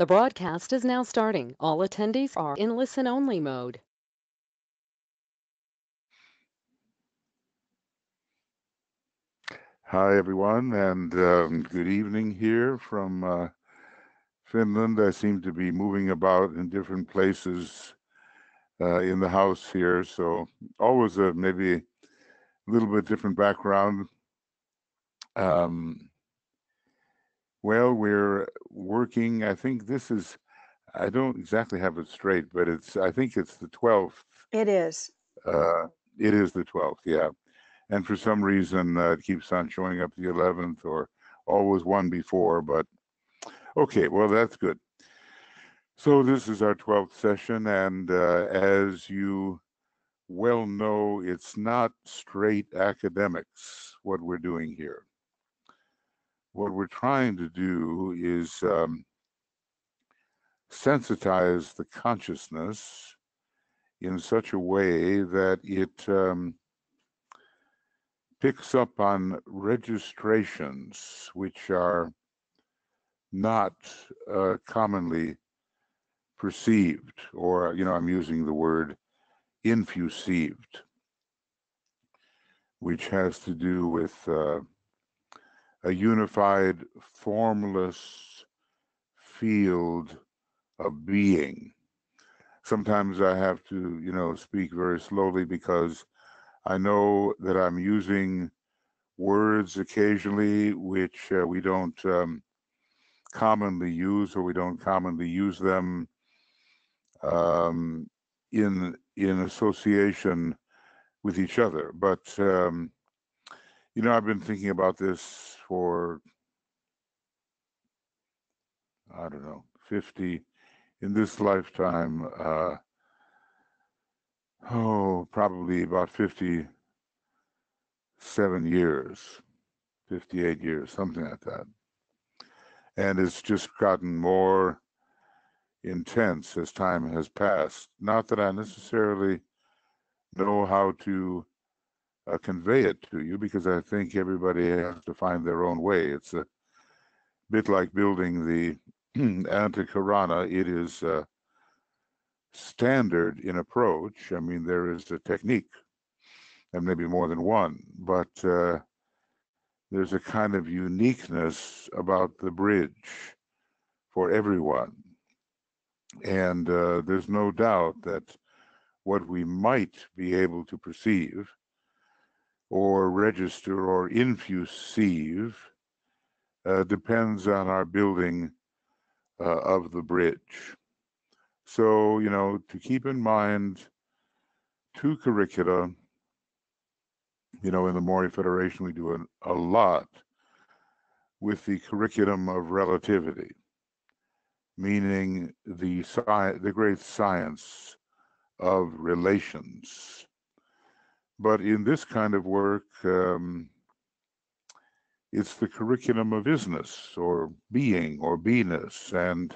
The broadcast is now starting. All attendees are in listen-only mode. Hi, everyone, and good evening here from Finland. I seem to be moving about in different places in the house here, so always maybe a little bit different background. Um, well, we're working. I think this is. I don't exactly have it straight, but I think it's the 12th. It is. Uh, it is the 12th, yeah. And for some reason, it keeps on showing up the 11th or always one before, but okay, well, that's good. So this is our 12th session, and as you well know, it's not straight academics, what we're doing here. What we're trying to do is sensitize the consciousness in such a way that it picks up on registrations which are not commonly perceived, or, I'm using the word infusieved, which has to do with a unified, formless field of being. Sometimes I have to, speak very slowly because I know that I'm using words occasionally which we don't commonly use, or we don't commonly use them um, in association with each other. But I've been thinking about this for, I don't know, 50 in this lifetime. Probably about 57 years, 58 years, something like that. And it's just gotten more intense as time has passed. Not that I necessarily know how to convey it to you, because I think everybody has to find their own way. It's a bit like building the Antikarana. It is standard in approach. I mean, there is a technique, and maybe more than one, but there's a kind of uniqueness about the bridge for everyone. And there's no doubt that what we might be able to perceive or register or infuse depends on our building of the bridge. So, to keep in mind two curricula, in the Maury Federation, we do a lot with the curriculum of relativity, meaning the great science of relations. But in this kind of work, it's the curriculum of isness, or being, or beingness. And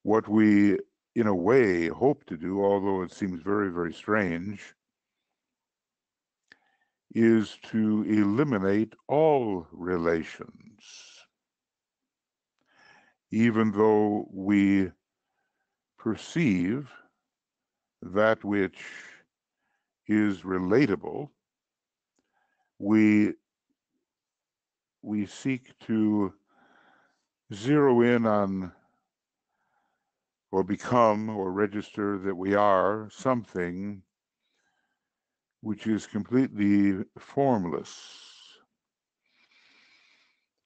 what we, in a way, hope to do, although it seems very, very strange, is to eliminate all relations, even though we perceive that which is relatable. We seek to zero in on, or become, or register that we are something which is completely formless.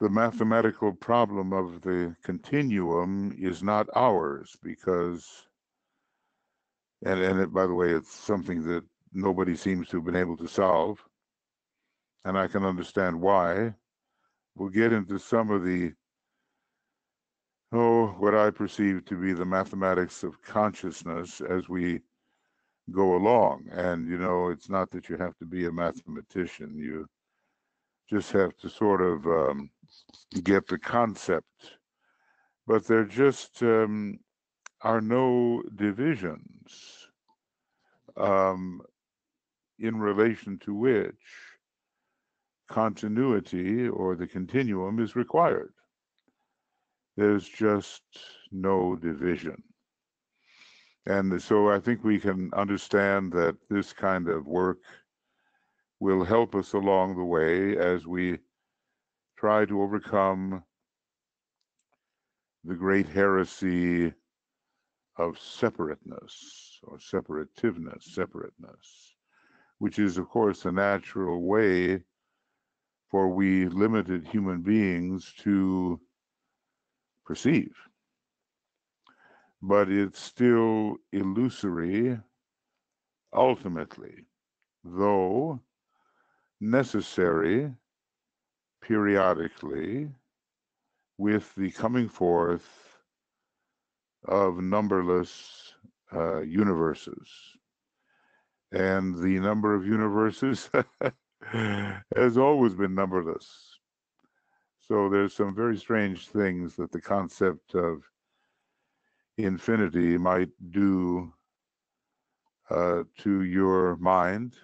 The mathematical problem of the continuum is not ours, because, and it, by the way, it's something that nobody seems to have been able to solve, and I can understand why. We'll get into some of the, what I perceive to be the mathematics of consciousness as we go along. And, it's not that you have to be a mathematician. You just have to sort of get the concept. But there just are no divisions um, in relation to which continuity, or the continuum, is required. There's just no division. And so I think we can understand that this kind of work will help us along the way as we try to overcome the great heresy of separateness or separateness, which is, of course, a natural way for we limited human beings to perceive. But it's still illusory, ultimately, though necessary periodically with the coming forth of numberless universes. And the number of universes has always been numberless. So there's some very strange things that the concept of infinity might do to your mind.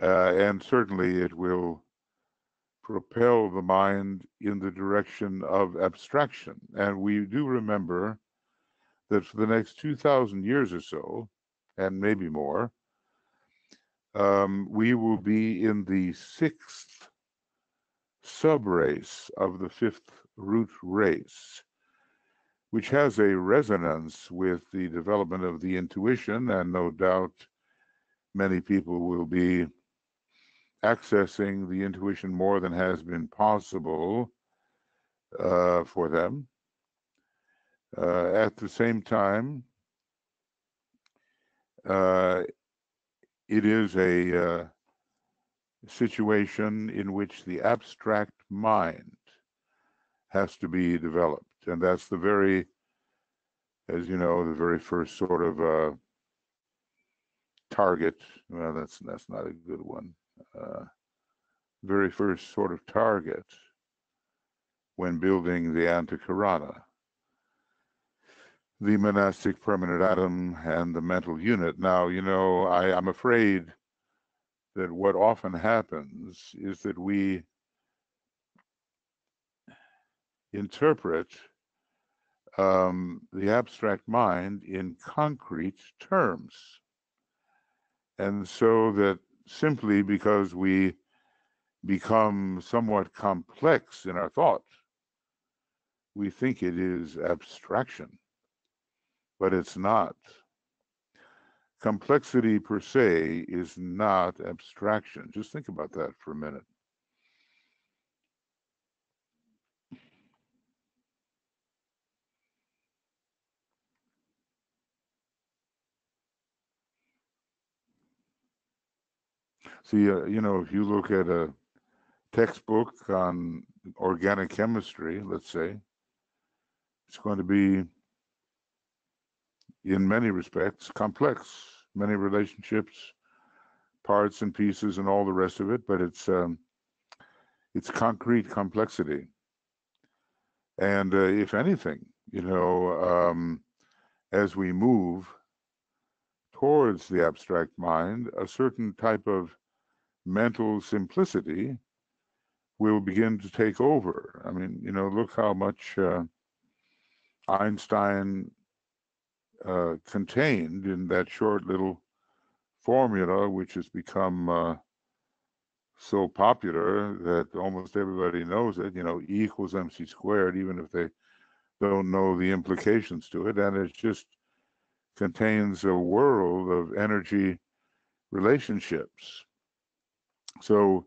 And certainly it will propel the mind in the direction of abstraction. And we do remember that for the next 2,000 years or so, and maybe more, we will be in the sixth subrace of the fifth root race, which has a resonance with the development of the intuition, and no doubt many people will be accessing the intuition more than has been possible for them. At the same time, it is a situation in which the abstract mind has to be developed. And that's the very, as you know, the very first sort of target. Well, that's not a good one. Very first sort of target when building the Antakarana, the monastic permanent atom and the mental unit. Now, you know, I'm afraid that what often happens is that we interpret the abstract mind in concrete terms. And so that simply because we become somewhat complex in our thought, we think it is abstraction, but it's not. Complexity per se is not abstraction. Just think about that for a minute. See, you know, if you look at a textbook on organic chemistry, let's say, it's going to be, in many respects, complex, many relationships, parts and pieces, and all the rest of it. But it's concrete complexity. And if anything, you know, as we move towards the abstract mind, a certain type of mental simplicity will begin to take over. I mean, you know, look how much Einstein contained in that short little formula, which has become so popular that almost everybody knows it, you know, E equals mc squared, even if they don't know the implications to it. And it just contains a world of energy relationships. So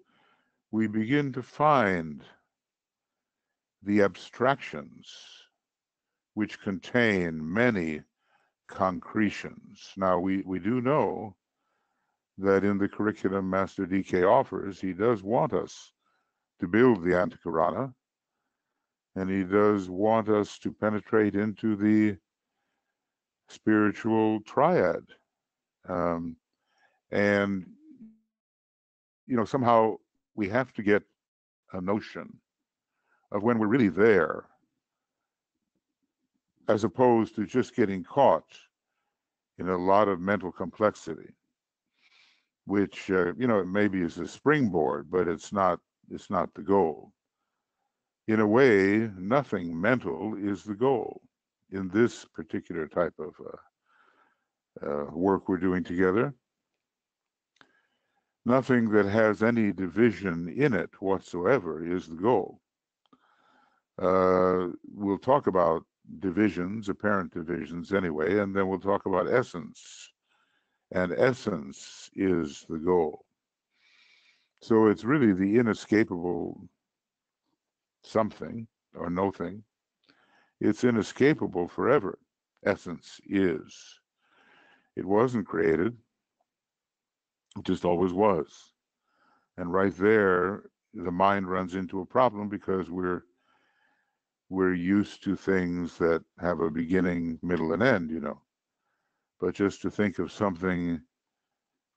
we begin to find the abstractions which contain many concretions. Now, we do know that in the curriculum Master DK offers, he does want us to build the Antakarana, and he does want us to penetrate into the spiritual triad. And, you know, somehow we have to get a notion of when we're really there, as opposed to just getting caught in a lot of mental complexity, which you know, maybe is a springboard, but it's not the goal. In a way, nothing mental is the goal in this particular type of work we're doing together. Nothing that has any division in it whatsoever is the goal. We'll talk about divisions, apparent divisions anyway, and then we'll talk about essence. And essence is the goal. So it's really the inescapable something or no thing. It's inescapable forever. Essence is. It wasn't created, it just always was. And right there, the mind runs into a problem because we're used to things that have a beginning, middle, and end, But just to think of something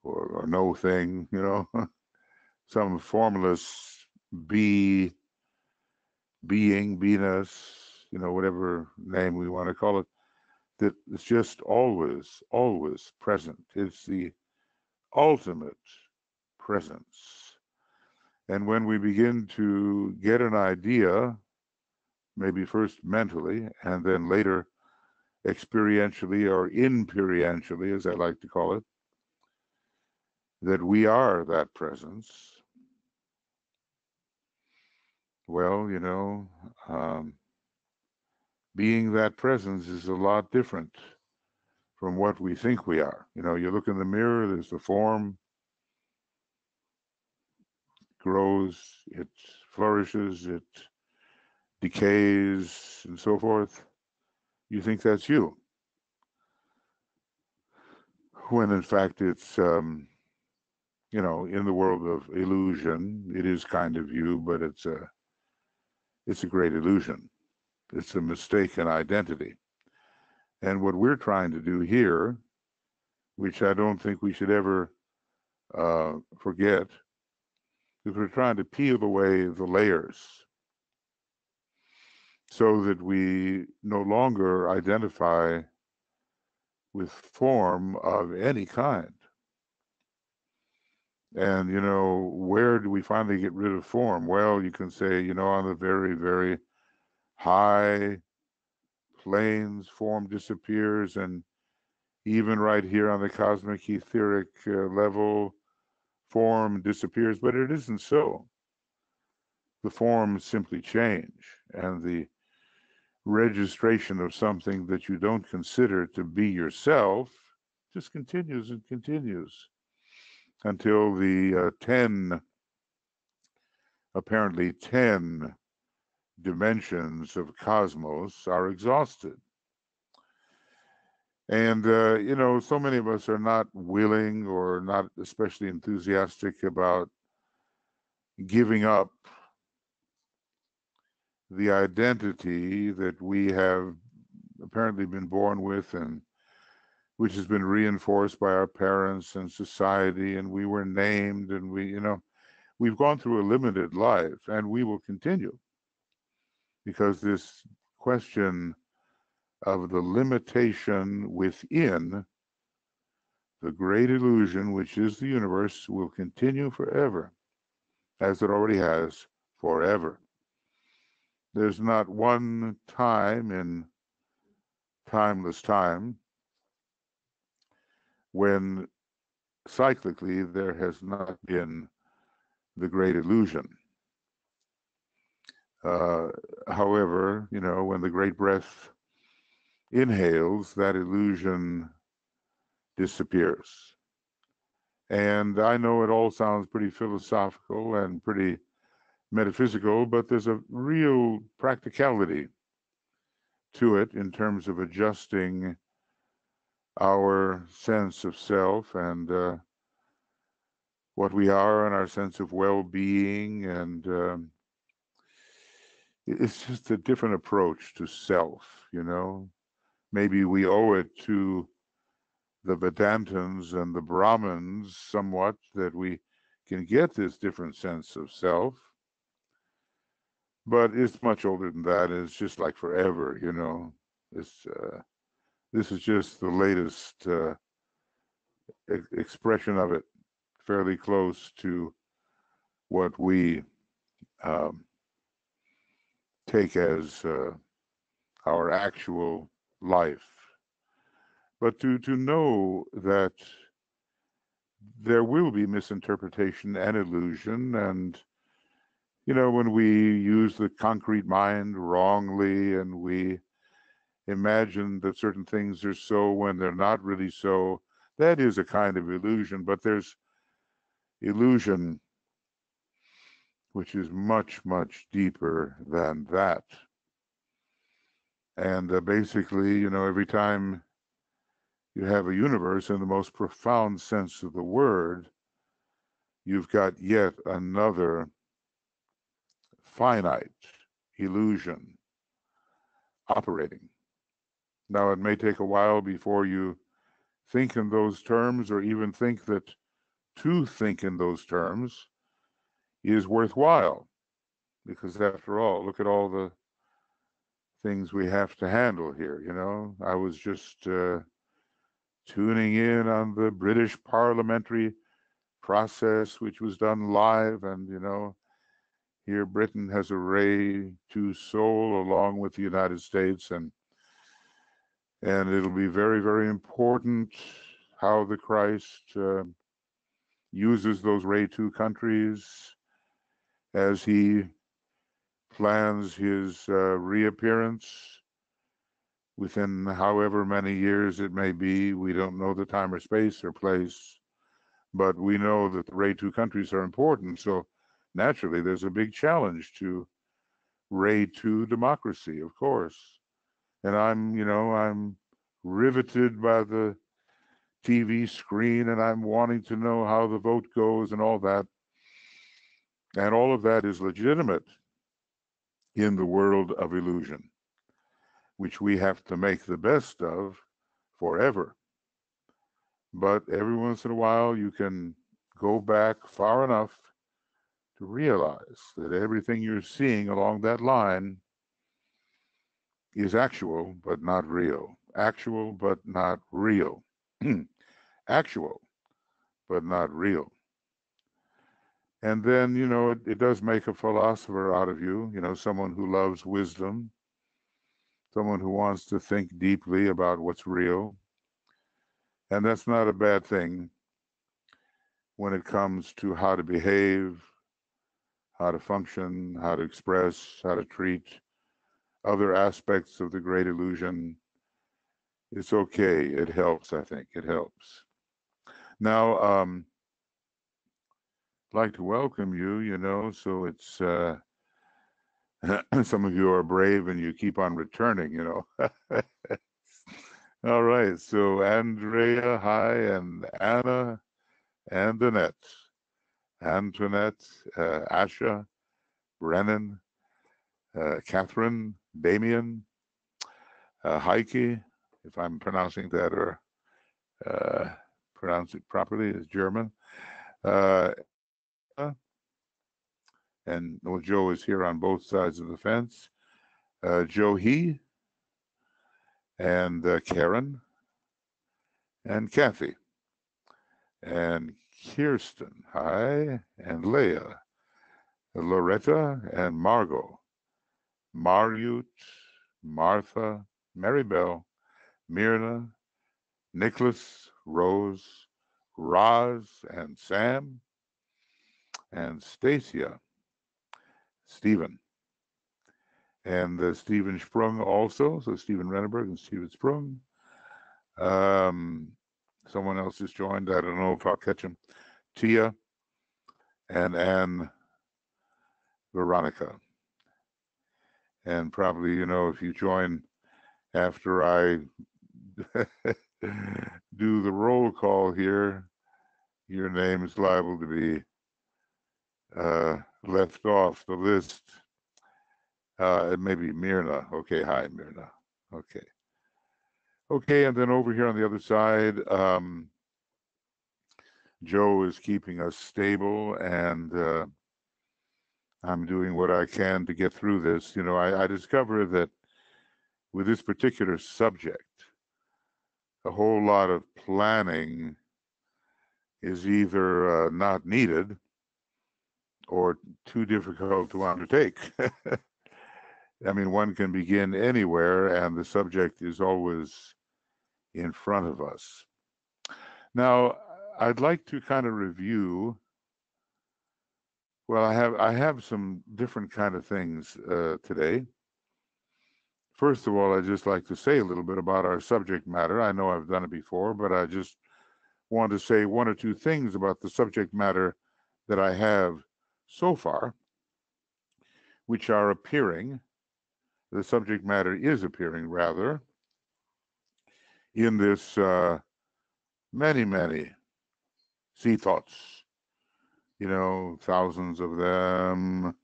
or no thing, some formless being, beingness, whatever name we want to call it, that is just always, always present. It's the ultimate presence. And when we begin to get an idea, maybe first mentally and then later experientially or imperientially, as I like to call it, that we are that presence, well, being that presence is a lot different from what we think we are. You look in the mirror, there's the form, grows, it flourishes, it decays, and so forth. You think that's you, when in fact it's, in the world of illusion, it is kind of you, but it's a great illusion. It's a mistaken identity. And what we're trying to do here, which I don't think we should ever forget, is we're trying to peel away the layers so that we no longer identify with form of any kind. And, where do we finally get rid of form? Well, you can say, on the very, very high planes, form disappears. And even right here on the cosmic etheric level, form disappears. But it isn't so. The forms simply change. And the registration of something that you don't consider to be yourself just continues and continues until the apparently 10 dimensions of cosmos are exhausted. And, so many of us are not willing or not especially enthusiastic about giving up the identity that we have apparently been born with, and which has been reinforced by our parents and society, and we were named, and we've gone through a limited life, and we will continue, because this question of the limitation within the great illusion, which is the universe, will continue forever, as it already has forever. There's not one time in timeless time when cyclically there has not been the great illusion. However, when the great breath inhales, that illusion disappears. And I know it all sounds pretty philosophical and pretty metaphysical, but there's a real practicality to it in terms of adjusting our sense of self and what we are and our sense of well-being. And it's just a different approach to self, Maybe we owe it to the Vedantins and the Brahmins somewhat that we can get this different sense of self. But it's much older than that. It's just like forever, It's this is just the latest expression of it, fairly close to what we um, take as our actual life, but to know that there will be misinterpretation and illusion. And when we use the concrete mind wrongly and we imagine that certain things are so when they're not really so, that is a kind of illusion. But there's illusion which is much, much deeper than that. And basically, every time you have a universe in the most profound sense of the word, you've got yet another finite illusion operating. Now, it may take a while before you think in those terms, or even think that to think in those terms is worthwhile, because after all, look at all the things we have to handle here. I was just tuning in on the British parliamentary process, which was done live, and here Britain has a ray to soul along with the United States, and it'll be very, very important how the Christ uses those Ray 2 countries as he plans his reappearance within however many years it may be. We don't know the time or space or place, but we know that the Ray 2 countries are important. So naturally, there's a big challenge to Ray 2 democracy, of course. And I'm riveted by the TV screen, and I'm wanting to know how the vote goes and all that. And all of that is legitimate in the world of illusion, which we have to make the best of forever. But every once in a while, you can go back far enough to realize that everything you're seeing along that line is actual, but not real. Actual, but not real. Actual, but not real. And then, it does make a philosopher out of you, someone who loves wisdom, someone who wants to think deeply about what's real. And that's not a bad thing when it comes to how to behave, how to function, how to express, how to treat other aspects of the great illusion. It's okay. It helps, I think. It helps. Now, I'd like to welcome you, so it's some of you are brave and you keep on returning. All right. So Andrea, hi, and Anna and Annette, Antoinette, Asha, Brennan, Catherine, Damien, Heike, if I'm pronouncing that or pronounce it properly, is German. And well, Joe is here on both sides of the fence. Joe He and Karen and Kathy and Kirsten, hi, and Leah, Loretta and Margot, Marute, Martha, Maribel, Myrna, Nicholas, Rose, Roz, and Sam, and Stacia, Stephen, and Stephen Sprung also. So Stephen Renneberg and Stephen Sprung. Someone else has joined. I don't know if I'll catch him. Tia and Anne Veronica. And probably, if you join after I do the roll call here, your name is liable to be left off the list. It may be Myrna. Okay, hi, Myrna. Okay. Okay, and then over here on the other side, Joe is keeping us stable, and I'm doing what I can to get through this. I discover that with this particular subject, a whole lot of planning is either not needed or too difficult to undertake. I mean, one can begin anywhere, and the subject is always in front of us. Now, I'd like to kind of review. Well, I have some different kind of things today. First of all, I'd just like to say a little bit about our subject matter. I know I've done it before, but I just want to say one or two things about the subject matter that I have so far, which are appearing. The subject matter is appearing, rather, in this many sea thoughts, thousands of them,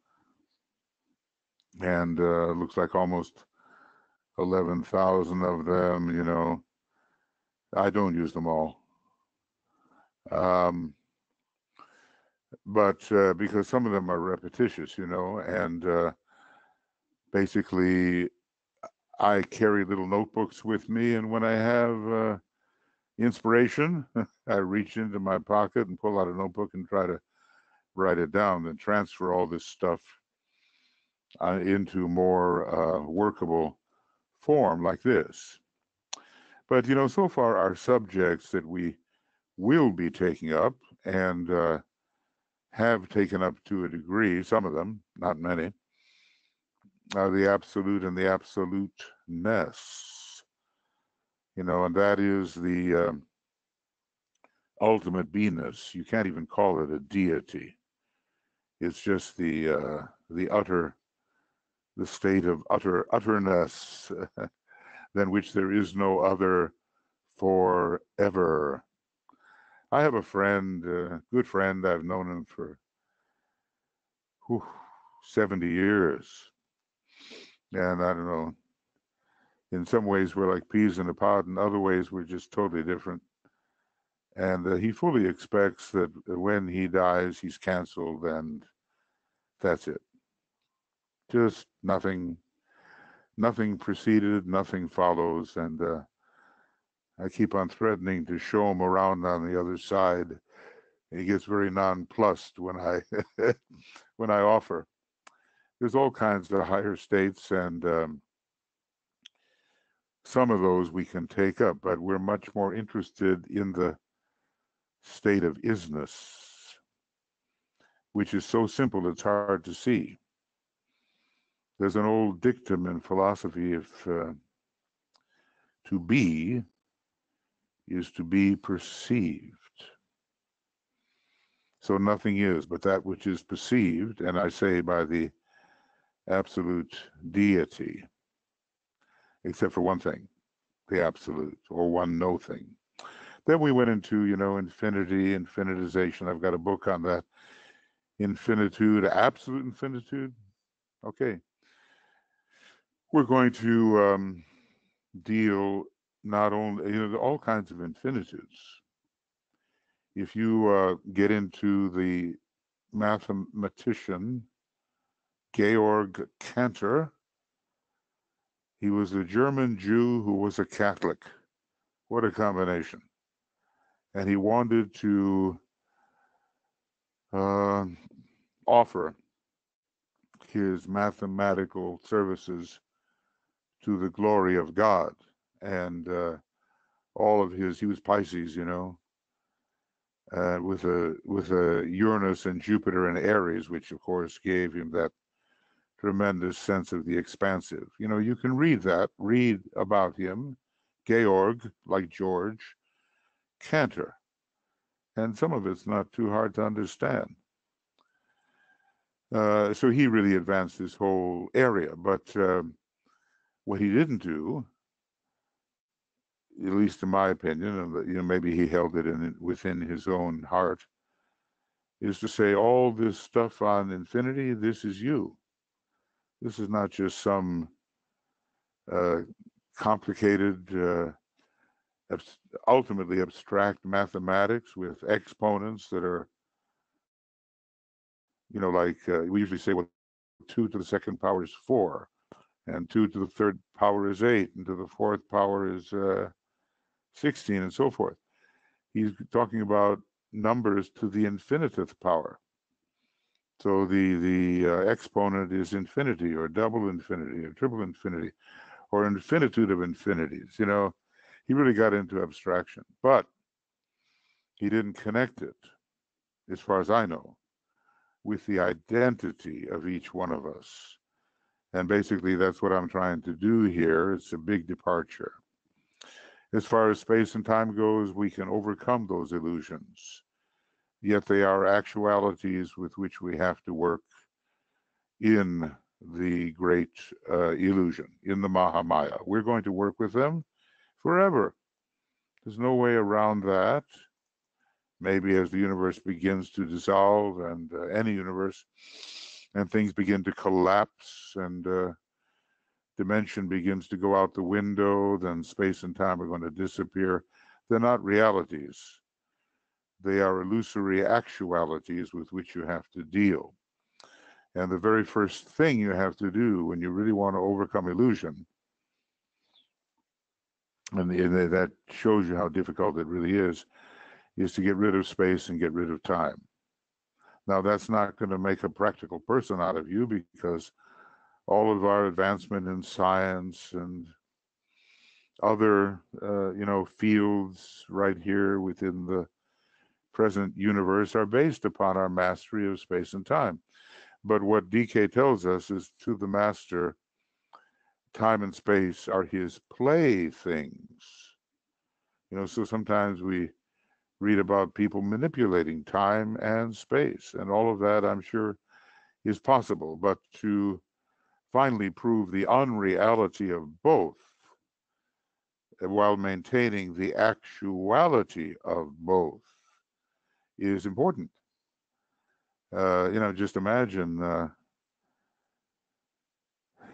and looks like almost 11,000 of them. I don't use them all. But because some of them are repetitious, and basically I carry little notebooks with me, and when I have inspiration, I reach into my pocket and pull out a notebook and try to write it down and transfer all this stuff into more workable form like this. But, so far our subjects that we will be taking up and have taken up to a degree, some of them, not many, are the absolute and the absoluteness, and that is the ultimate beingness. You can't even call it a deity. It's just the state of utterness, than which there is no other forever. I have a friend, good friend. I've known him for 70 years. And I don't know, in some ways we're like peas in a pod, in other ways we're just totally different. And he fully expects that when he dies, he's canceled, and that's it. Just nothing preceded, nothing follows. And I keep on threatening to show him around on the other side. He gets very nonplussed when I when I offer. There's all kinds of higher states, and some of those we can take up, but we're much more interested in the state of isness, which is so simple it's hard to see. There's an old dictum in philosophy: if to be is to be perceived. So nothing is but that which is perceived, and I say by the absolute deity, except for one thing, the absolute, or one no thing. Then we went into, infinity, infinitization. I've got a book on that. Infinitude, absolute infinitude. Okay. We're going to deal not only, all kinds of infinitudes. If you get into the mathematician Georg Cantor, he was a German Jew who was a Catholic. What a combination. And he wanted to offer his mathematical services to the glory of God. And all of he was Pisces, with a Uranus and Jupiter and Aries, which of course gave him that tremendous sense of the expansive. You can read about him, Georg, like George, Cantor, and some of it's not too hard to understand. So he really advanced this whole area, but what he didn't do, at least in my opinion, and maybe he held it within his own heart, is to say all this stuff on infinity, this is you. This is not just some complicated, ultimately abstract mathematics with exponents that are, like we usually say, well, 2 to the second power is 4, and 2 to the third power is 8, and to the fourth power is 16, and so forth. He's talking about numbers to the infiniteth power. So the exponent is infinity, or double infinity, or triple infinity, or infinitude of infinities. He really got into abstraction, but he didn't connect it, as far as I know, with the identity of each one of us. And basically, that's what I'm trying to do here. It's a big departure. As far as space and time goes, we can overcome those illusions, yet they are actualities with which we have to work in the great illusion, in the Mahamaya. We're going to work with them forever. There's no way around that. Maybe as the universe begins to dissolve, and any universe, and things begin to collapse, and dimension begins to go out the window, then space and time are going to disappear. They're not realities. They are illusory actualities with which you have to deal. And the very first thing you have to do when you really want to overcome illusion, and that shows you how difficult it really is to get rid of space and get rid of time. Now, that's not going to make a practical person out of you, because all of our advancement in science and other, fields right here within the present universe are based upon our mastery of space and time. But what DK tells us is, to the master, time and space are his playthings. So sometimes we read about people manipulating time and space, and all of that, I'm sure, is possible. But to finally prove the unreality of both, while maintaining the actuality of both, is important. Just imagine,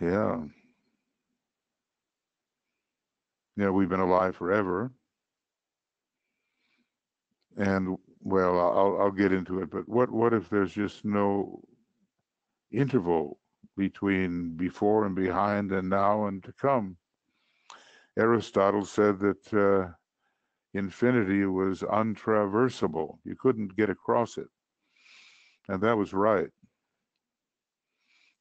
yeah, we've been alive forever, and well, I'll get into it. But what if there's just no interval between before and behind and now and to come? Aristotle said that infinity was untraversable. You couldn't get across it. And that was right.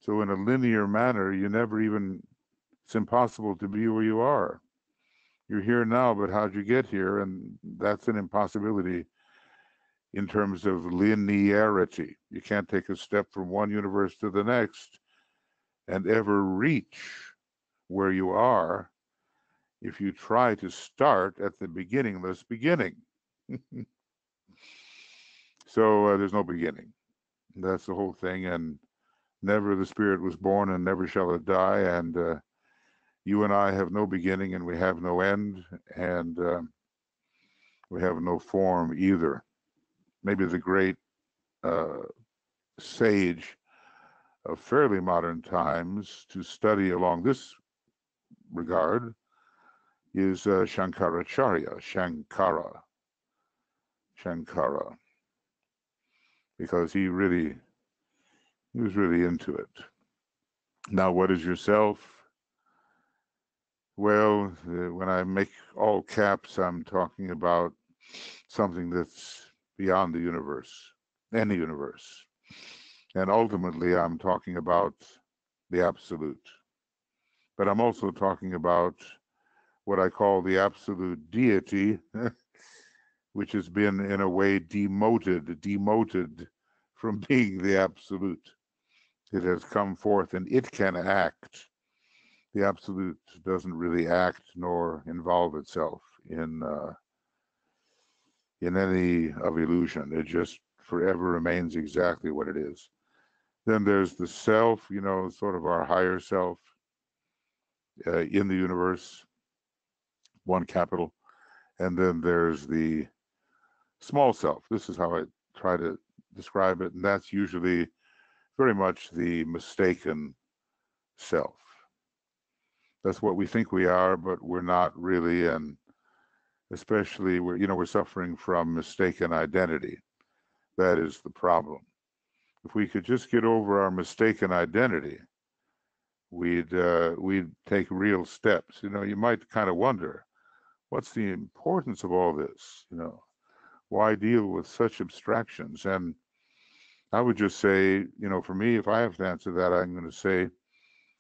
So in a linear manner, it's impossible to be where you are. You're here now, but how'd you get here? And that's an impossibility in terms of linearity. You can't take a step from one universe to the next and ever reach where you are if you try to start at the beginningless beginning. So there's no beginning. That's the whole thing. And never the spirit was born, and never shall it die. And you and I have no beginning, and we have no end, and we have no form either. Maybe the great sage of fairly modern times to study along this regard is Shankaracharya, Shankara, because he was really into it. Now, what is yourself? Well, when I make all caps, I'm talking about something that's beyond the universe, any universe. And ultimately, I'm talking about the absolute. But I'm also talking about what I call the absolute deity, which has been in a way demoted from being the absolute. It has come forth and it can act. The absolute doesn't really act nor involve itself in any of illusion. It just forever remains exactly what it is. Then there's the self, sort of our higher self in the universe, one capital. And then there's the small self. This is how I try to describe it. And that's usually very much the mistaken self. That's what we think we are, but we're not really. And especially we're suffering from mistaken identity. That is the problem. If we could just get over our mistaken identity, we'd take real steps. You might kind of wonder, what's the importance of all this? Why deal with such abstractions? And I would just say, for me, if I have to answer that, I'm going to say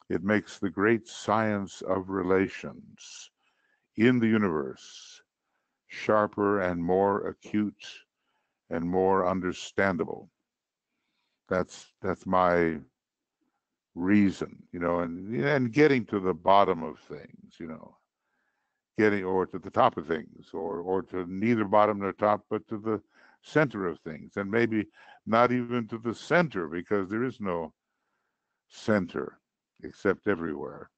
it makes the great science of relations in the universe sharper and more acute and more understandable. That's my reason, and getting to the bottom of things, getting or to the top of things, or to neither bottom nor top, but to the center of things, and maybe not even to the center because there is no center except everywhere.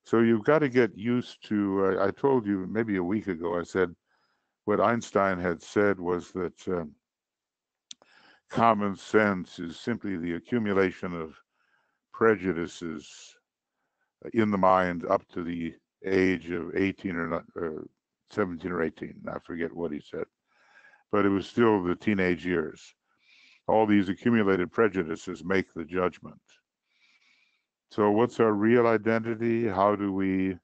So you've got to get used to. I told you maybe a week ago. I said what Einstein had said was that common sense is simply the accumulation of prejudices in the mind up to the age of 18 or 17 or 18. I forget what he said, but it was still the teenage years. All these accumulated prejudices make the judgment. So, what's our real identity? How do we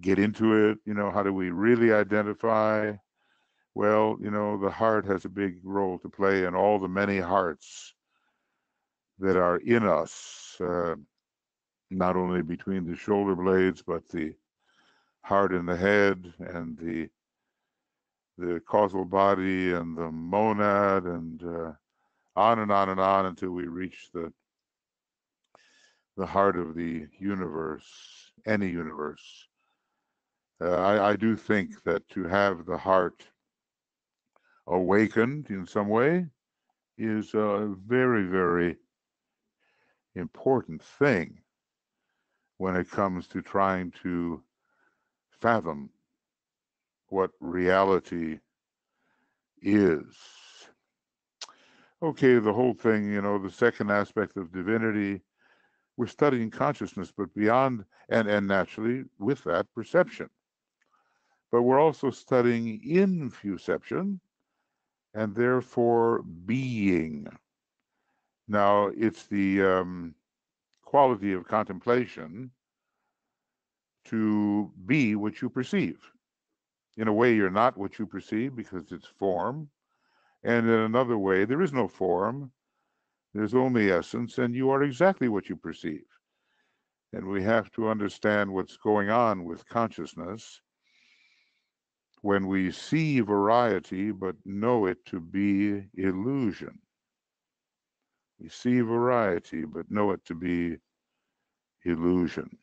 get into it? How do we really identify? Well, the heart has a big role to play in all the many hearts that are in us, not only between the shoulder blades, but the heart in the head and the causal body and the monad and on and on and on until we reach the heart of the universe, any universe. I do think that to have the heart awakened in some way is a very, very important thing when it comes to trying to fathom what reality is. Okay, the whole thing, the second aspect of divinity, we're studying consciousness, but beyond, and naturally with that, perception. But we're also studying infuception and therefore being. Now, it's the quality of contemplation to be what you perceive. In a way, you're not what you perceive because it's form. And in another way, there is no form, there's only essence, and you are exactly what you perceive. And we have to understand what's going on with consciousness when we see variety but know it to be illusion. We see variety but know it to be illusion.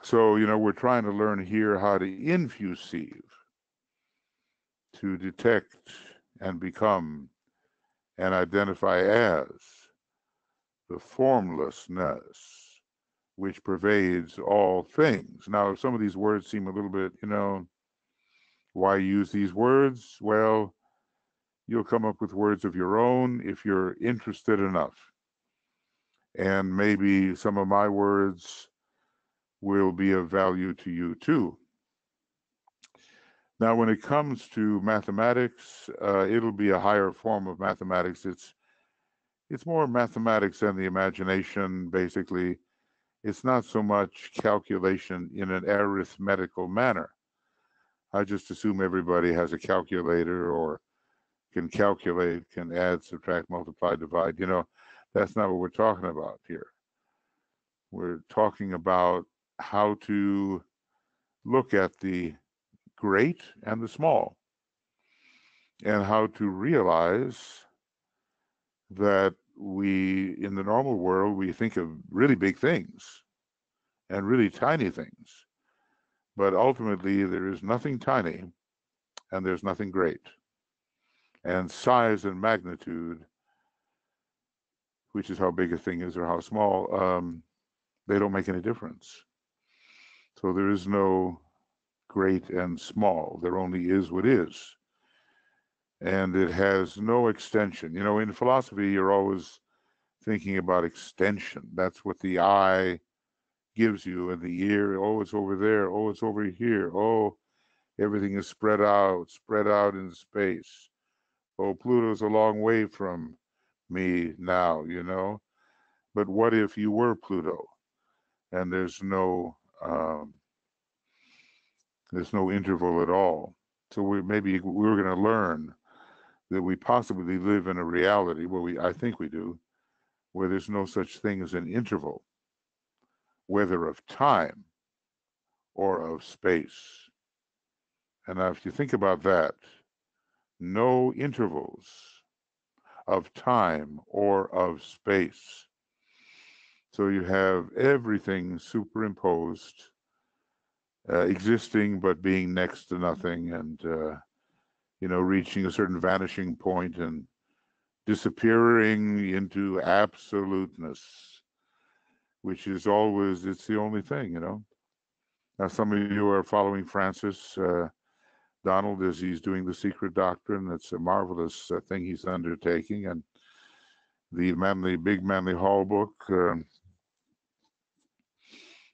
So, we're trying to learn here how to infusive, to detect and become and identify as the formlessness which pervades all things. Now, some of these words seem a little bit, why use these words? Well, you'll come up with words of your own if you're interested enough. And maybe some of my words will be of value to you too. Now, when it comes to mathematics, it'll be a higher form of mathematics. It's more mathematics than the imagination, basically. It's not so much calculation in an arithmetical manner. I just assume everybody has a calculator or can calculate, can add, subtract, multiply, divide. That's not what we're talking about here. We're talking about how to look at the great and the small and how to realize that in the normal world, we think of really big things and really tiny things. But ultimately, there is nothing tiny and there's nothing great. And size and magnitude, which is how big a thing is or how small, they don't make any difference. So there is no great and small. There only is what is. And it has no extension. In philosophy, you're always thinking about extension. That's what the eye gives you, and the ear, oh, it's over there, oh, it's over here, oh, everything is spread out in space. Oh, Pluto's a long way from me now, But what if you were Pluto and there's no interval at all? So maybe we're going to learn that we possibly live in a reality where I think we do, where there's no such thing as an interval, whether of time or of space. And now, if you think about that, no intervals of time or of space. So you have everything superimposed, existing but being next to nothing, and reaching a certain vanishing point and disappearing into absoluteness, which is always, it's the only thing. Now, some of you are following Francis Donald as he's doing The Secret Doctrine. It's a marvelous thing he's undertaking. And the big manly hall book,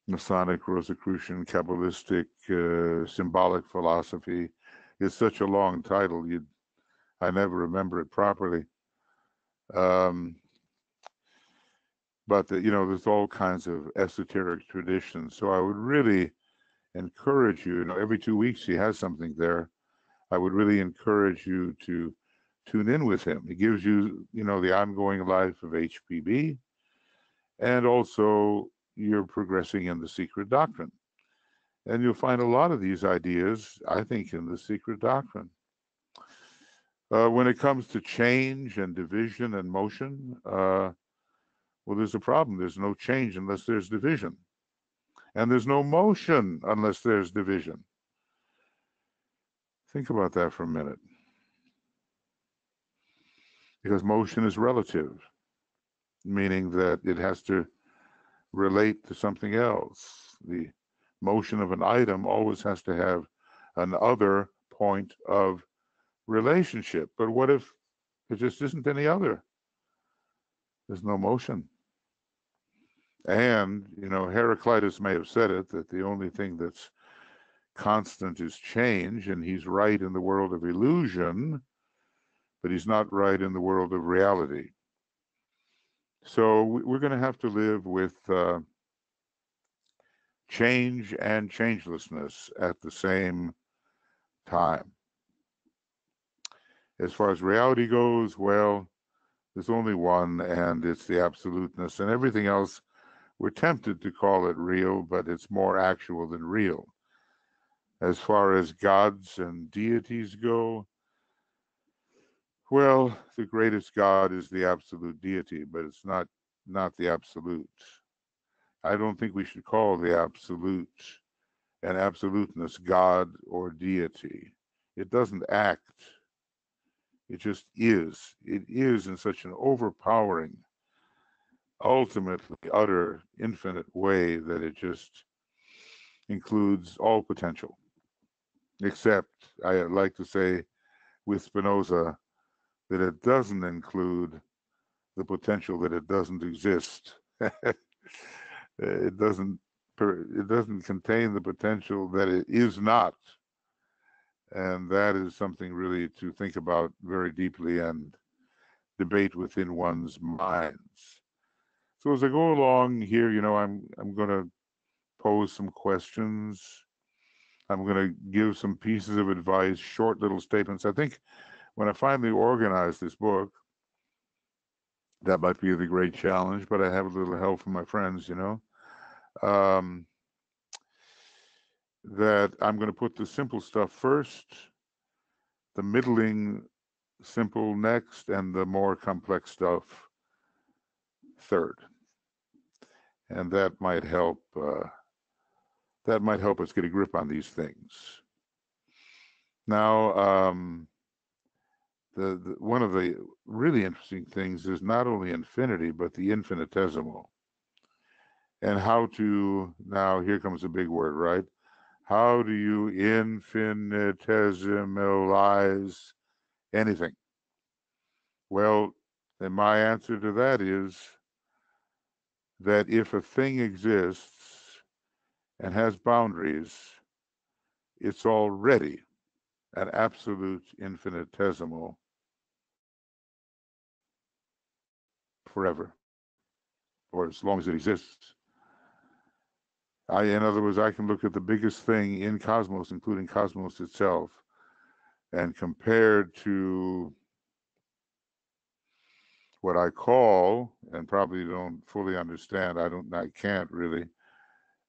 Masonic, Rosicrucian, Kabbalistic, symbolic philosophy, is such a long title. I never remember it properly. But there's all kinds of esoteric traditions. So I would really encourage you. Every 2 weeks he has something there. I would really encourage you to tune in with him. He gives you, the ongoing life of HPB, and also you're progressing in The Secret Doctrine. And you'll find a lot of these ideas, I think, in The Secret Doctrine. When it comes to change and division and motion, well, there's a problem. There's no change unless there's division. And there's no motion unless there's division. Think about that for a minute. Because motion is relative, meaning that it has to relate to something else. The motion of an item always has to have an other point of relationship. But what if there just isn't any other? There's no motion. And, Heraclitus may have said it, that the only thing that's constant is change, and he's right in the world of illusion, but he's not right in the world of reality. So we're going to have to live with change and changelessness at the same time. As far as reality goes, well, there's only one, and it's the absoluteness, and everything else, we're tempted to call it real, but it's more actual than real. As far as gods and deities go, well, the greatest God is the absolute deity, but it's not the absolute. I don't think we should call the absolute and absoluteness God or deity. It doesn't act. It just is. It is in such an overpowering, ultimately utter, infinite way that it just includes all potential. Except, I like to say with Spinoza, that it doesn't include the potential that it doesn't exist. It doesn't contain the potential that it is not. And that is something really to think about very deeply and debate within one's minds. So as I go along here, I'm going to pose some questions. I'm going to give some pieces of advice, short little statements. I think when I finally organize this book, that might be the great challenge, but I have a little help from my friends, that I'm going to put the simple stuff first, the middling simple next, and the more complex stuff third. And that might help us get a grip on these things. Now, one of the really interesting things is not only infinity, but the infinitesimal. And how to, now here comes a big word, right? How do you infinitesimalize anything? Well, then my answer to that is that if a thing exists and has boundaries, it's already an absolute infinitesimal forever, or as long as it exists. In other words, I can look at the biggest thing in cosmos, including cosmos itself, and compared to what I call, and probably don't fully understand, I can't really,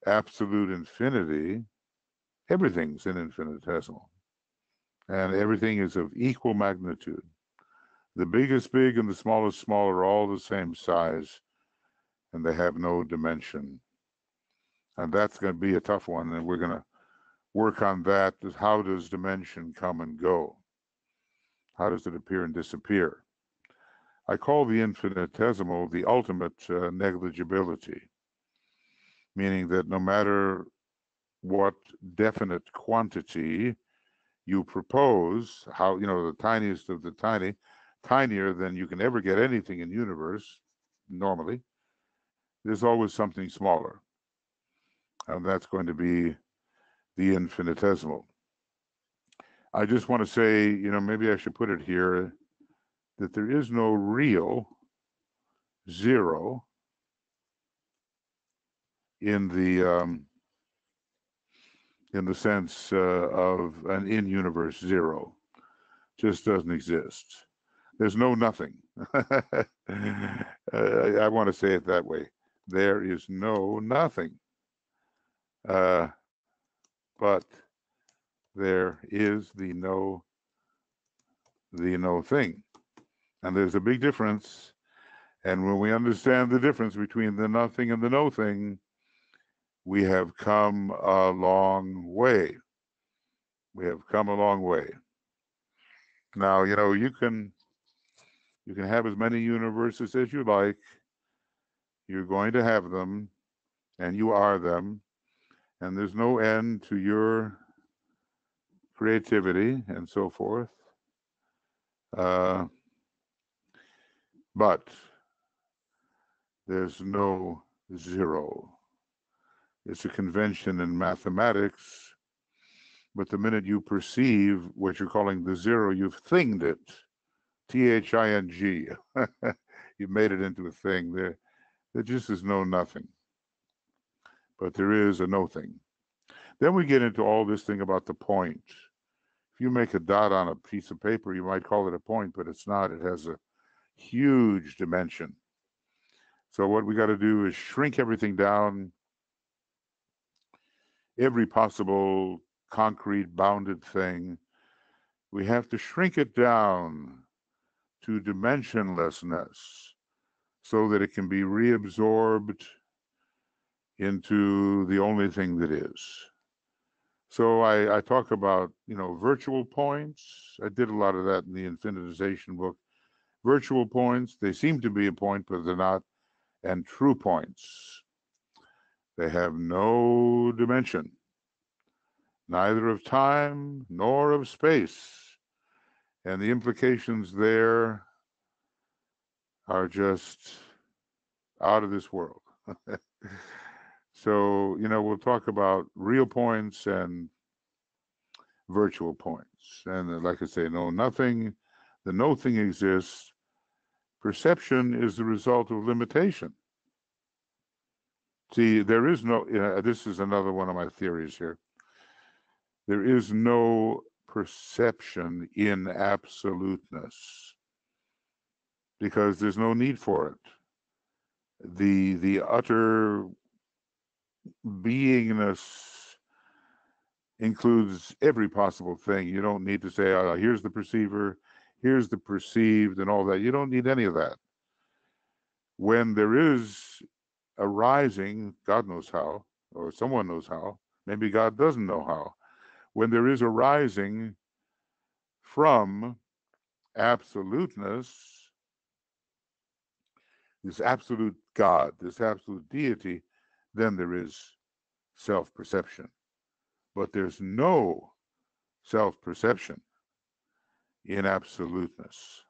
absolute infinity. Everything's an infinitesimal, and everything is of equal magnitude. The biggest big and the smallest small are all the same size, and they have no dimension. And that's going to be a tough one, and we're going to work on that. How does dimension come and go? How does it appear and disappear? I call the infinitesimal the ultimate negligibility, meaning that no matter what definite quantity you propose, how, the tiniest of the tiny, tinier than you can ever get anything in universe, normally, there's always something smaller. And that's going to be the infinitesimal. I just want to say, maybe I should put it here that there is no real zero in the sense of an in-universe zero. Just doesn't exist. There's no nothing. I want to say it that way. There is no nothing. But there is the no thing. And there's a big difference. And when we understand the difference between the nothing and the no thing, we have come a long way. We have come a long way. Now, you can have as many universes as you like. You're going to have them, and you are them. And there's no end to your creativity and so forth. But there's no zero. It's a convention in mathematics, but the minute you perceive what you're calling the zero, you've thinged it. T-H-I-N-G. You've made it into a thing. There just is no nothing. But there is a no thing. Then we get into all this thing about the point. If you make a dot on a piece of paper, you might call it a point, but it's not. It has a huge dimension. So what we got to do is shrink everything down, every possible concrete bounded thing. We have to shrink it down to dimensionlessness so that it can be reabsorbed into the only thing that is. So I talk about, virtual points. I did a lot of that in the infinitization book. Virtual points, they seem to be a point, but they're not. And true points, they have no dimension, neither of time nor of space. And the implications there are just out of this world. So, we'll talk about real points and virtual points. And like I say, no nothing, the no thing exists. Perception is the result of limitation. See, there is no, this is another one of my theories here. There is no perception in absoluteness because there's no need for it. The utter beingness includes every possible thing. You don't need to say, oh, here's the perceiver, here's the perceived, and all that. You don't need any of that. When there is a rising, God knows how, or someone knows how, maybe God doesn't know how. When there is a rising from absoluteness, this absolute God, this absolute deity, then there is self-perception. But there's no self-perception in absoluteness.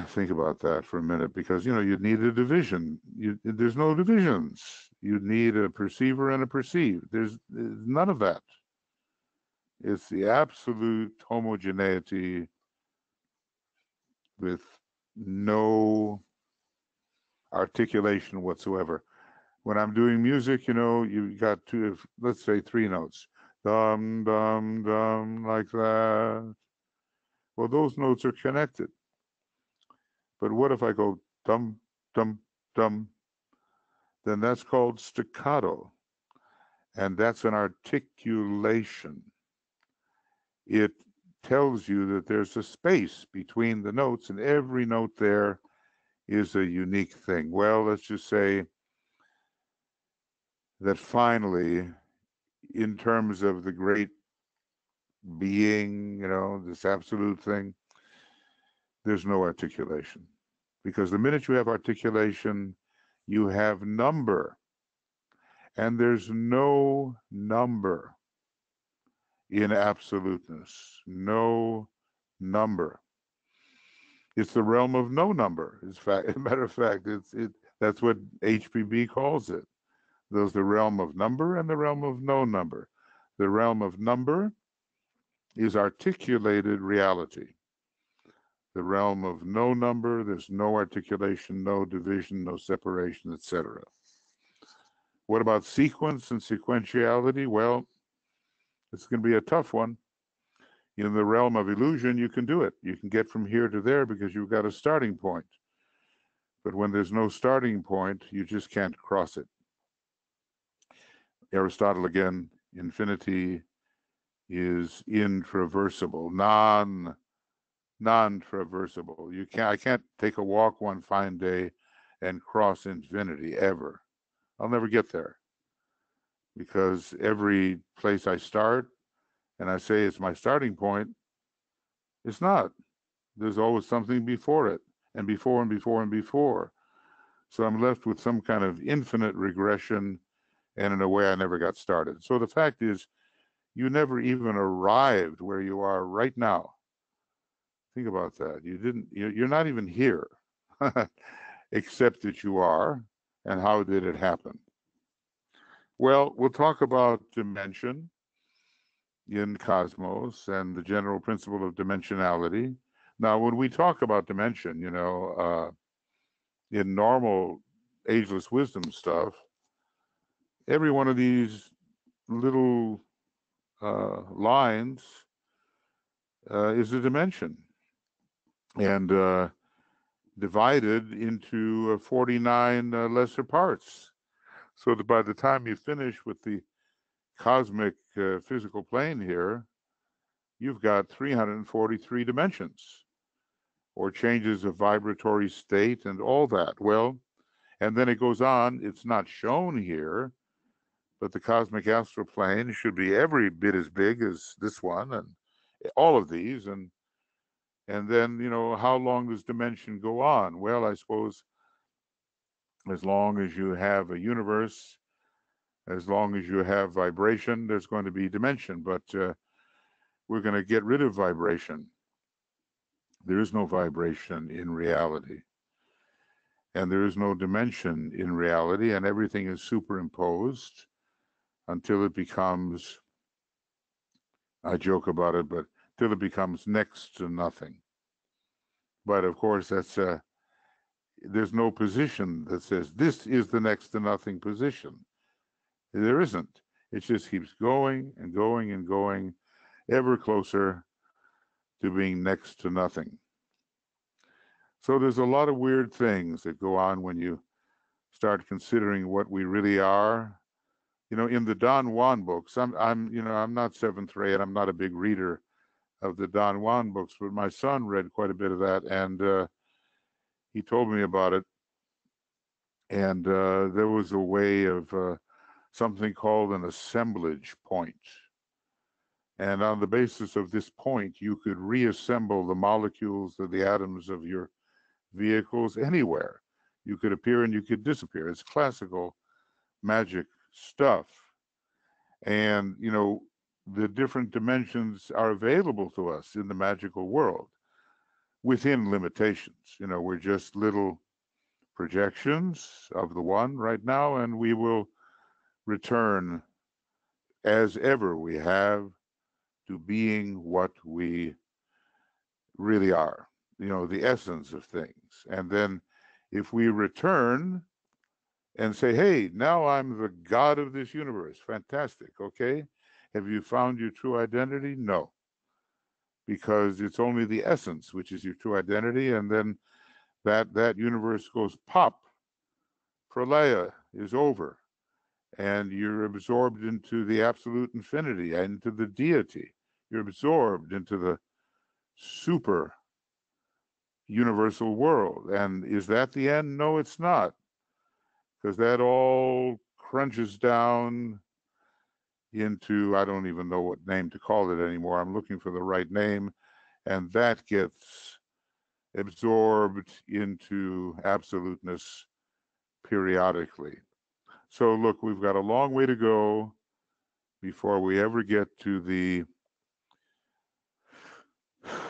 Think about that for a minute, because you'd need a division. There's no divisions. You'd need a perceiver and a perceived. There's none of that. It's the absolute homogeneity with no articulation whatsoever. When I'm doing music, you got two, let's say three notes. Dum, dum, dum, like that. Well, those notes are connected. But what if I go dum, dum, dum? Then that's called staccato. And that's an articulation. It tells you that there's a space between the notes, and every note there is a unique thing. Well, let's just say that finally, in terms of the great being, this absolute thing, there's no articulation. Because the minute you have articulation, you have number. And there's no number in absoluteness. No number. It's the realm of no number. As a matter of fact, that's what HPB calls it. There's the realm of number and the realm of no number. The realm of number is articulated reality. The realm of no number, there's no articulation, no division, no separation, etc. What about sequence and sequentiality? Well, it's going to be a tough one. In the realm of illusion, you can do it. You can get from here to there because you've got a starting point. But when there's no starting point, you just can't cross it. Aristotle again, infinity is intraversible, non-traversable. I can't take a walk one fine day and cross infinity ever. I'll never get there because every place I start and I say it's my starting point, it's not. There's always something before it, and before and before and before. So I'm left with some kind of infinite regression, and in a way I never got started. So the fact is, you never even arrived where you are right now. Think about that. You're not even here, except that you are. And how did it happen? Well, we'll talk about dimension in cosmos and the general principle of dimensionality. Now, when we talk about dimension, in normal ageless wisdom stuff, every one of these little lines is a dimension and divided into 49 lesser parts. So that by the time you finish with the cosmic physical plane here, you've got 343 dimensions or changes of vibratory state and all that. Well, and then it goes on, it's not shown here, but the cosmic astral plane should be every bit as big as this one and all of these. And then, how long does dimension go on? Well, I suppose as long as you have a universe, as long as you have vibration, there's going to be dimension. But we're going to get rid of vibration. There is no vibration in reality. And there is no dimension in reality, and everything is superimposed until it becomes, I joke about it, but till it becomes next to nothing. But of course, there's no position that says this is the next to nothing position. There isn't. It just keeps going and going and going, ever closer to being next to nothing. So there's a lot of weird things that go on when you start considering what we really are. In the Don Juan books, I'm not seventh grade. I'm not a big reader of the Don Juan books, but my son read quite a bit of that, and he told me about it. And there was a way of something called an assemblage point. And on the basis of this point, you could reassemble the molecules or the atoms of your vehicles anywhere. You could appear and you could disappear. It's classical magic stuff. And, the different dimensions are available to us in the magical world within limitations. We're just little projections of the one right now, and we will return as ever we have to being what we really are, the essence of things. And then if we return and say, hey, now I'm the God of this universe, fantastic, okay? Have you found your true identity? No, because it's only the essence, which is your true identity. And then that universe goes pop, pralaya is over, and you're absorbed into the absolute infinity and into the deity. You're absorbed into the super universal world. And is that the end? No, it's not, because that all crunches down into, I don't even know what name to call it anymore. I'm looking for the right name. And that gets absorbed into absoluteness periodically. So, look, we've got a long way to go before we ever get to the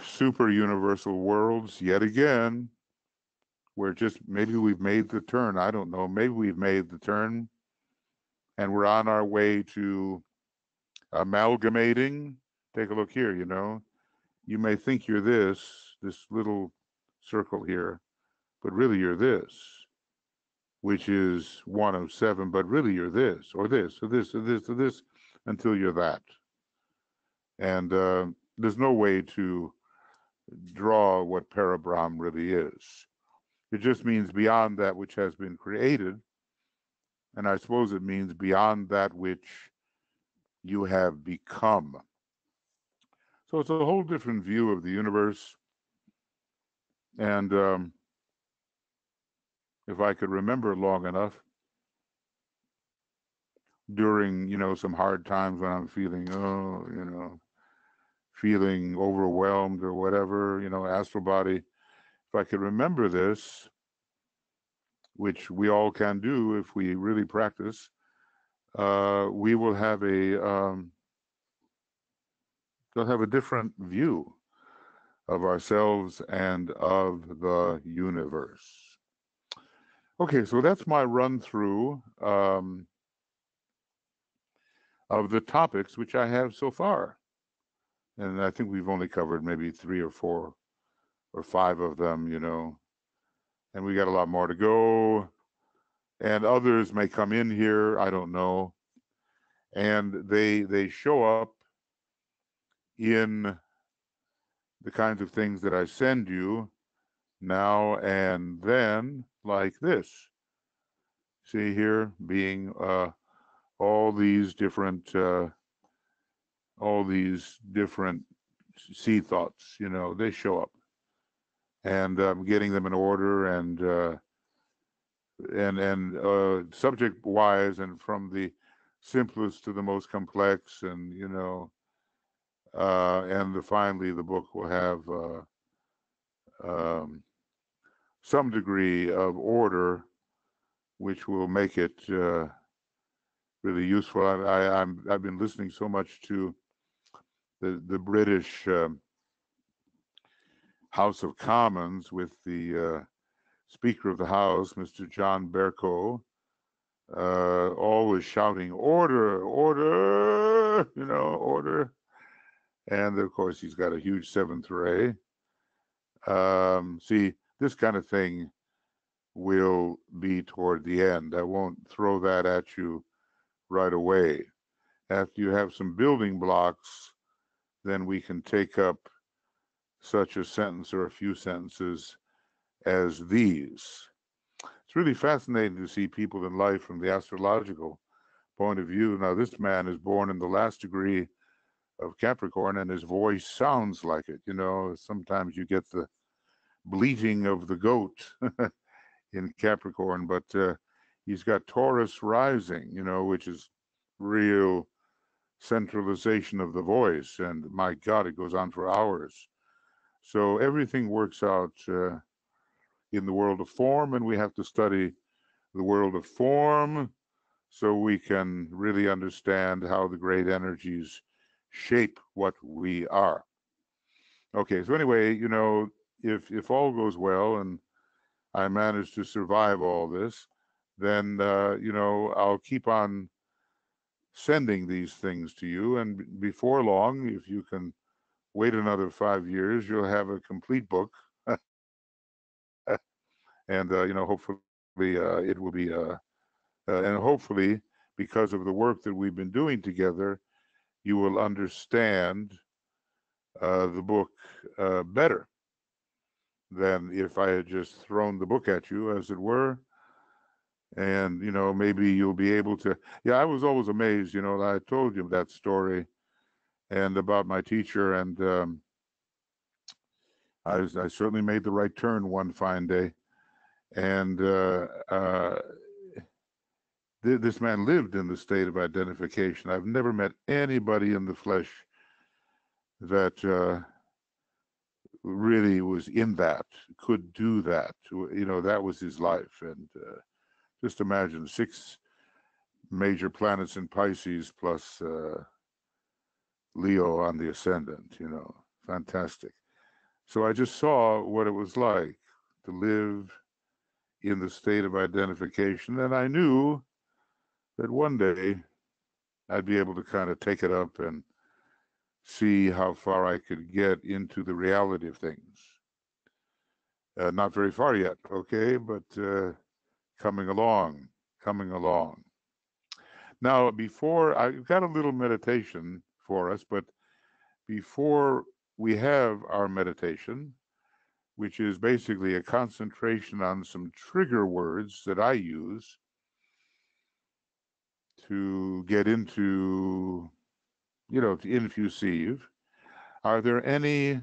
super universal worlds yet again, where just maybe we've made the turn. I don't know. Maybe we've made the turn and we're on our way to amalgamating. Take a look here, you may think you're this little circle here, but really you're this, which is one of seven, but really you're this, or this, or this, or this, or this, until you're that. And there's no way to draw what Parabrahm really is. It just means beyond that which has been created, and I suppose it means beyond that which you have become. So it's a whole different view of the universe. And if I could remember long enough, during, some hard times when I'm feeling, feeling overwhelmed or whatever, astral body, if I could remember this, which we all can do if we really practice, we will have they'll have a different view of ourselves and of the universe. Okay, so that's my run through of the topics which I have so far. And I think we've only covered maybe 3 or 4 or 5 of them, and we got a lot more to go. And others may come in here, I don't know. And they show up in the kinds of things that I send you now and then, like this. See here, being all these different seed thoughts, they show up, and getting them in order and subject wise, and from the simplest to the most complex, and finally the book will have some degree of order, which will make it really useful. I've been listening so much to the British House of Commons with the Speaker of the House, Mr. John Bercow, always shouting, "Order, order," order. And of course, he's got a huge seventh ray. See, this kind of thing will be toward the end. I won't throw that at you right away. After you have some building blocks, then we can take up such a sentence or a few sentences as these. It's really fascinating to see people in life from the astrological point of view. Now, this man is born in the last degree of Capricorn, and his voice sounds like it. Sometimes you get the bleating of the goat in Capricorn, but he's got Taurus rising, which is real centralization of the voice. And my God, it goes on for hours. So everything works out in the world of form, and we have to study the world of form so we can really understand how the great energies shape what we are. Okay, so anyway, if all goes well and I manage to survive all this, then I'll keep on sending these things to you, and before long, if you can wait another 5 years, you'll have a complete book. And hopefully it will be and hopefully, because of the work that we've been doing together, you will understand the book better. than if I had just thrown the book at you, as it were. And, maybe you'll be able to. Yeah, I was always amazed, I told you that story and about my teacher. And I certainly made the right turn one fine day. And this man lived in the state of identification. I've never met anybody in the flesh that really was in that, could do that. That was his life. And just imagine 6 major planets in Pisces plus Leo on the ascendant, fantastic. So I just saw what it was like to live in the state of identification. And I knew that one day I'd be able to kind of take it up and see how far I could get into the reality of things. Not very far yet, okay, but coming along, coming along. Now, before I've got a little meditation for us, but before we have our meditation, which is basically a concentration on some trigger words that I use to get into, to infuse. Are there any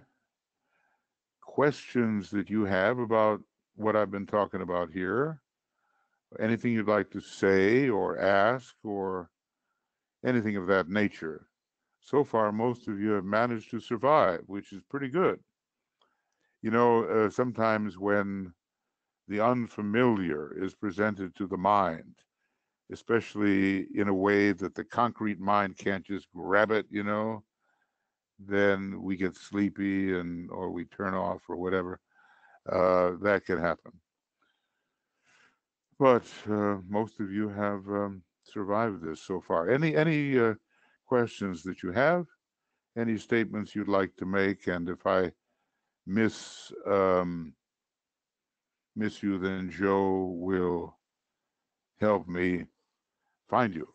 questions that you have about what I've been talking about here? Anything you'd like to say or ask or anything of that nature? So far, most of you have managed to survive, which is pretty good. Sometimes when the unfamiliar is presented to the mind, especially in a way that the concrete mind can't just grab it, then we get sleepy or we turn off or whatever. That can happen. But most of you have survived this so far. Any questions that you have? Any statements you'd like to make? And if I miss you, then Joe will help me find you.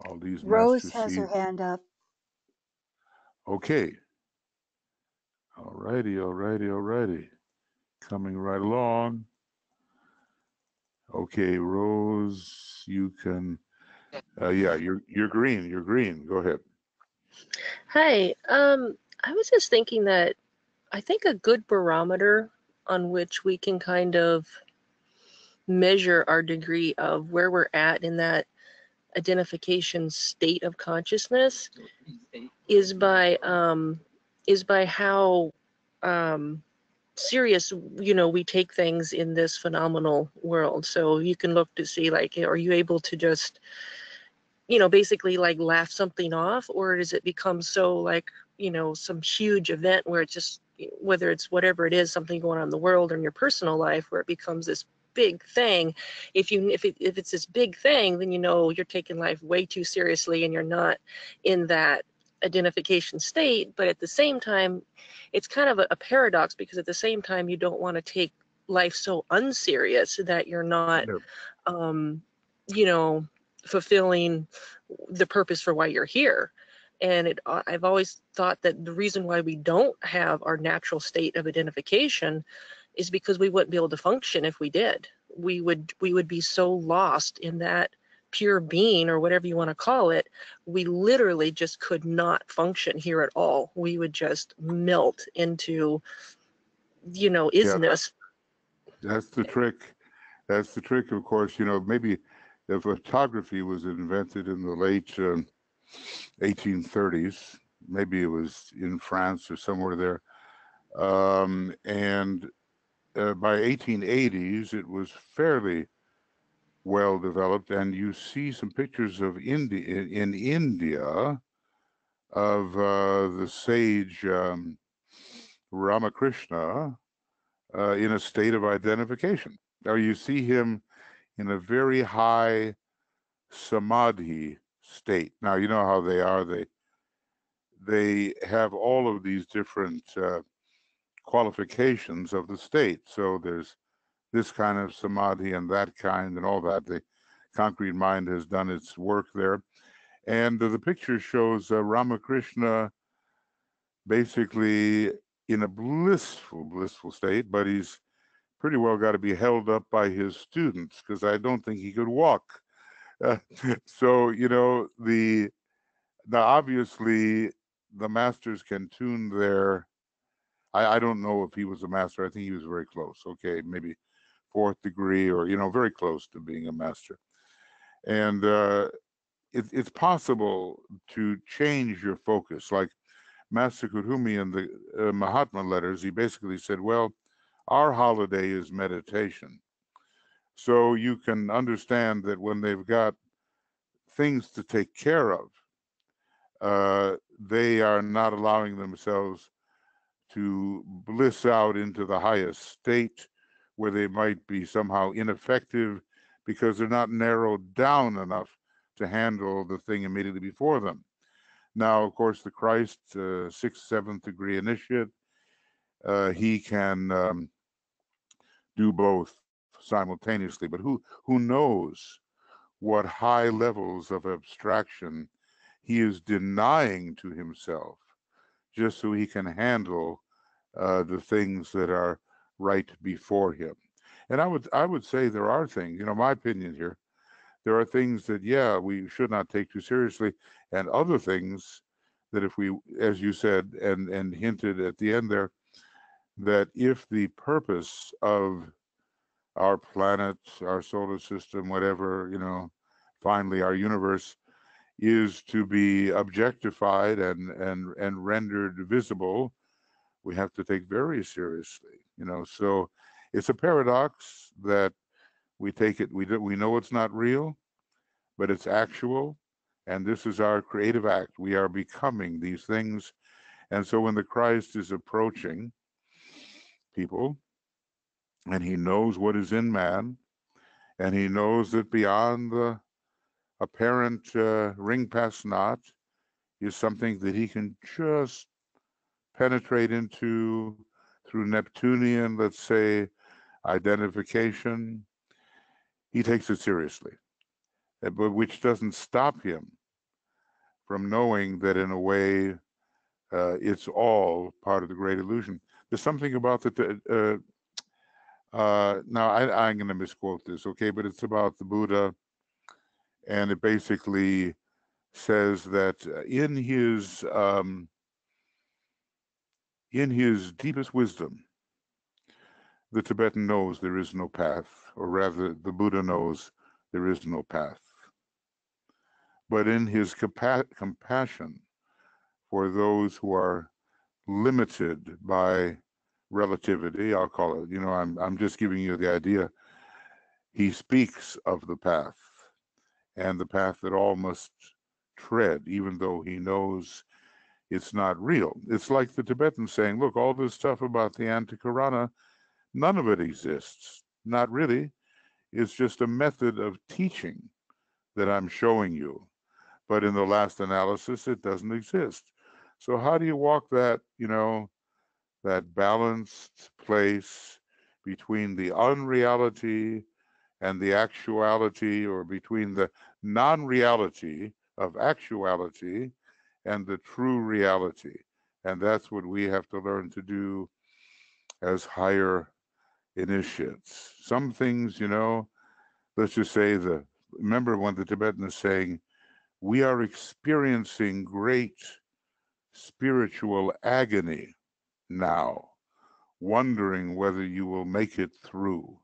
All these Rose master has her seeds. hand up. Okay. Alrighty. Coming right along. Okay, Rose, you can. Yeah, you're green. You're green. Go ahead. Hi. I was just thinking that I think a good barometer on which we can kind of measure our degree of where we're at in that identification state of consciousness is by how serious we take things in this phenomenal world. So you can look to see, like, are you able to just basically like laugh something off, or does it become so like some huge event where it's just, whether it's whatever it is, something going on in the world or in your personal life, where it becomes this big thing. If it's this big thing, then you're taking life way too seriously and you're not in that identification state. But at the same time, it's kind of a paradox, because at the same time you don't want to take life so unserious that you're not Yeah. you know fulfilling the purpose for why you're here. And I've always thought that the reason why we don't have our natural state of identification is because we wouldn't be able to function if we did. We would be so lost in that pure being, or whatever you want to call it. We literally just could not function here at all. We would just melt into Yeah, isness. that's the trick. That's the trick, of course. Maybe the photography was invented in the late 1830s. Maybe it was in France or somewhere there. And by 1880s, it was fairly well developed. And you see some pictures of India in India of the sage Ramakrishna in a state of identification. Now you see him in a very high samadhi state. Now you know how they are. They have all of these different qualifications of the state. So there's this kind of samadhi and that kind and all that. They concrete mind has done its work there. And the picture shows Ramakrishna basically in a blissful state, but he's pretty well got to be held up by his students because I don't think he could walk. Uh, so, now obviously the masters can tune their. I don't know if he was a master. I think he was very close. Okay, maybe fourth degree or very close to being a master. And it's possible to change your focus. Like Master Kurhumi in the Mahatma letters, he basically said, well, our holiday is meditation. So you can understand that when they've got things to take care of, they are not allowing themselves to bliss out into the highest state where they might be somehow ineffective because they're not narrowed down enough to handle the thing immediately before them. Now, of course, the Christ, sixth, seventh degree initiate, he can do both simultaneously. But who knows what high levels of abstraction he is denying to himself just so he can handle the things that are right before him. And I would say there are things, my opinion here, there are things that, yeah, we should not take too seriously, and other things that if we, as you said and hinted at the end there, that if the purpose of our planet, our solar system, whatever, finally our universe is to be objectified and rendered visible, we have to take very seriously. So it's a paradox that we take it, we know it's not real, but it's actual, and this is our creative act. We are becoming these things. And so when the Christ is approaching people, and he knows what is in man, and he knows that beyond the apparent ring past not is something that he can just penetrate into through Neptunian, let's say, identification. He takes it seriously, but which doesn't stop him from knowing that in a way it's all part of the great illusion. There's something about now I'm going to misquote this, okay, but it's about the Buddha, and it basically says that in his deepest wisdom, the Tibetan knows there is no path, or rather, the Buddha knows there is no path. But in his compassion for those who are limited by relativity, I'll call it, I'm just giving you the idea. He speaks of the path and the path that all must tread, even though he knows it's not real. It's like the Tibetans saying, look, all this stuff about the Antakarana, none of it exists. Not really. It's just a method of teaching that I'm showing you. But in the last analysis, it doesn't exist. So how do you walk that, that balanced place between the unreality and the actuality, or between the non-reality of actuality and the true reality? And that's what we have to learn to do as higher initiates. Some things, let's just say remember when the Tibetan is saying, we are experiencing great spiritual agony now, wondering whether you will make it through.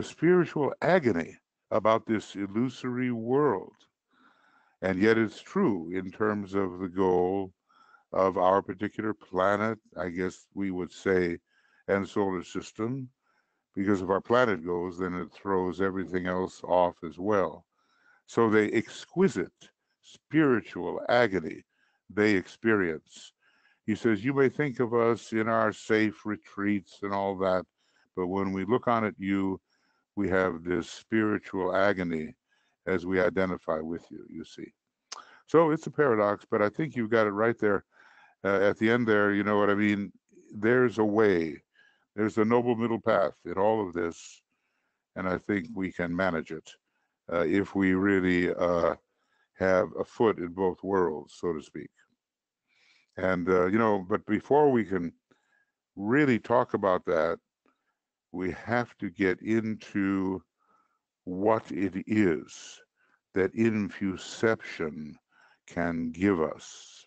Spiritual agony about this illusory world. And yet it's true in terms of the goal of our particular planet, I guess we would say, and solar system, because if our planet goes, then it throws everything else off as well. So the exquisite spiritual agony they experience. He says, you may think of us in our safe retreats and all that, but when we look on at you, we have this spiritual agony as we identify with you, you see. So it's a paradox, but I think you've got it right there. At the end there, you know what I mean? There's a way. There's a noble middle path in all of this, and I think we can manage it. if we really have a foot in both worlds, so to speak. And, but before we can really talk about that, we have to get into what it is that infuception can give us.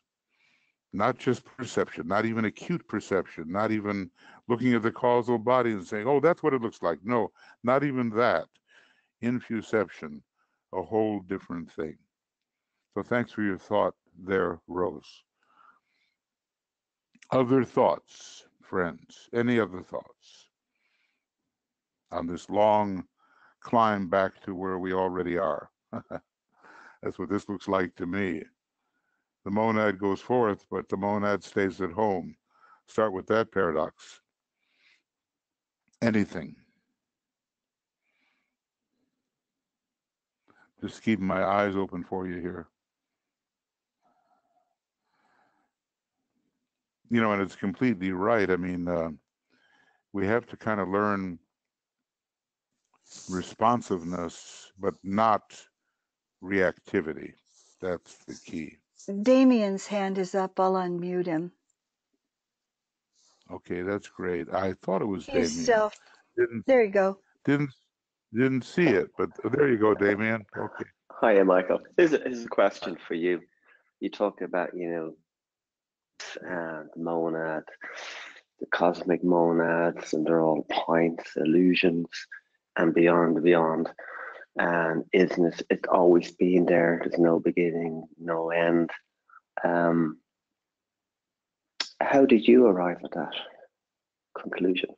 Not just perception, not even acute perception, not even looking at the causal body and saying, oh, that's what it looks like. No, not even that. Infuception, a whole different thing. So thanks for your thought there, Rose. Other thoughts, friends? Any other thoughts on this long climb back to where we already are? That's what this looks like to me. The monad goes forth, but the monad stays at home. Start with that paradox. Anything. Just keeping my eyes open for you here. And it's completely right. I mean, we have to kind of learn responsiveness, but not reactivity. That's the key. Damien's hand is up. I'll unmute him. Okay, that's great. I thought it was He's Damien. Didn't There you go. didn't see it, but there you go, Damien. Okay. Hiya, Michael. Here's a question for you. You talk about, the monad, the cosmic monads, and they're all points, illusions, and beyond. And isn't it always been there? There's no beginning, no end. How did you arrive at that conclusion?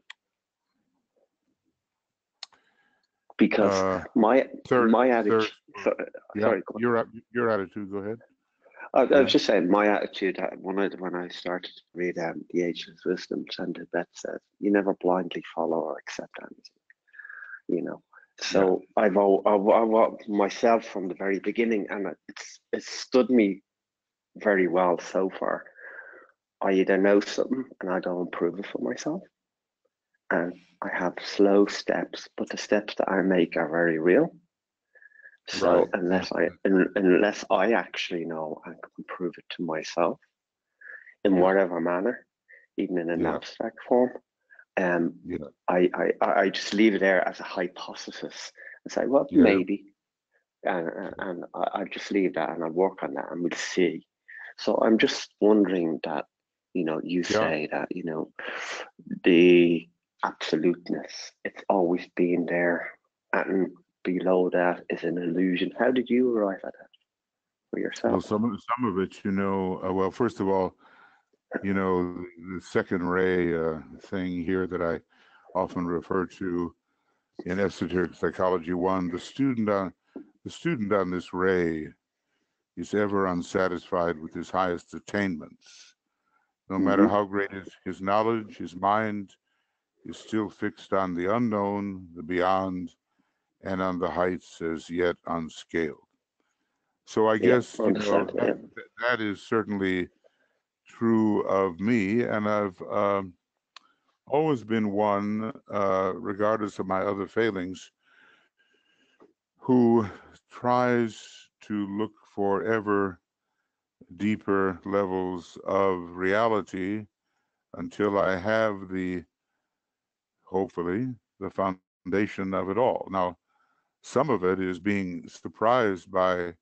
Because my attitude. Sorry, your attitude. Go ahead. I was just saying, my attitude when I started to read The Ageless Wisdom, and Tibet says, you never blindly follow or accept anything, So yeah. I've myself from the very beginning, and it's stood me very well so far. I either know something and I go and prove it for myself, and I have slow steps, but the steps that I make are very real. So right. unless I actually know and can prove it to myself in whatever manner, even in an abstract form, I just leave it there as a hypothesis and say, well, maybe, and I just leave that and I work on that and we'll see. So I'm just wondering that, you say that, the absoluteness, it's always been there, and below that is an illusion. How did you arrive at that for yourself? Well, some of it, well, first of all, the second ray thing here that I often refer to in Esoteric Psychology 1, the student on this ray is ever unsatisfied with his highest attainments. No matter how great his knowledge, his mind is still fixed on the unknown, the beyond, and on the heights as yet unscaled. So I guess that is certainly true of me, and I've always been one, regardless of my other failings, who tries to look for ever deeper levels of reality until I have hopefully, the foundation of it all. Now, some of it is being surprised by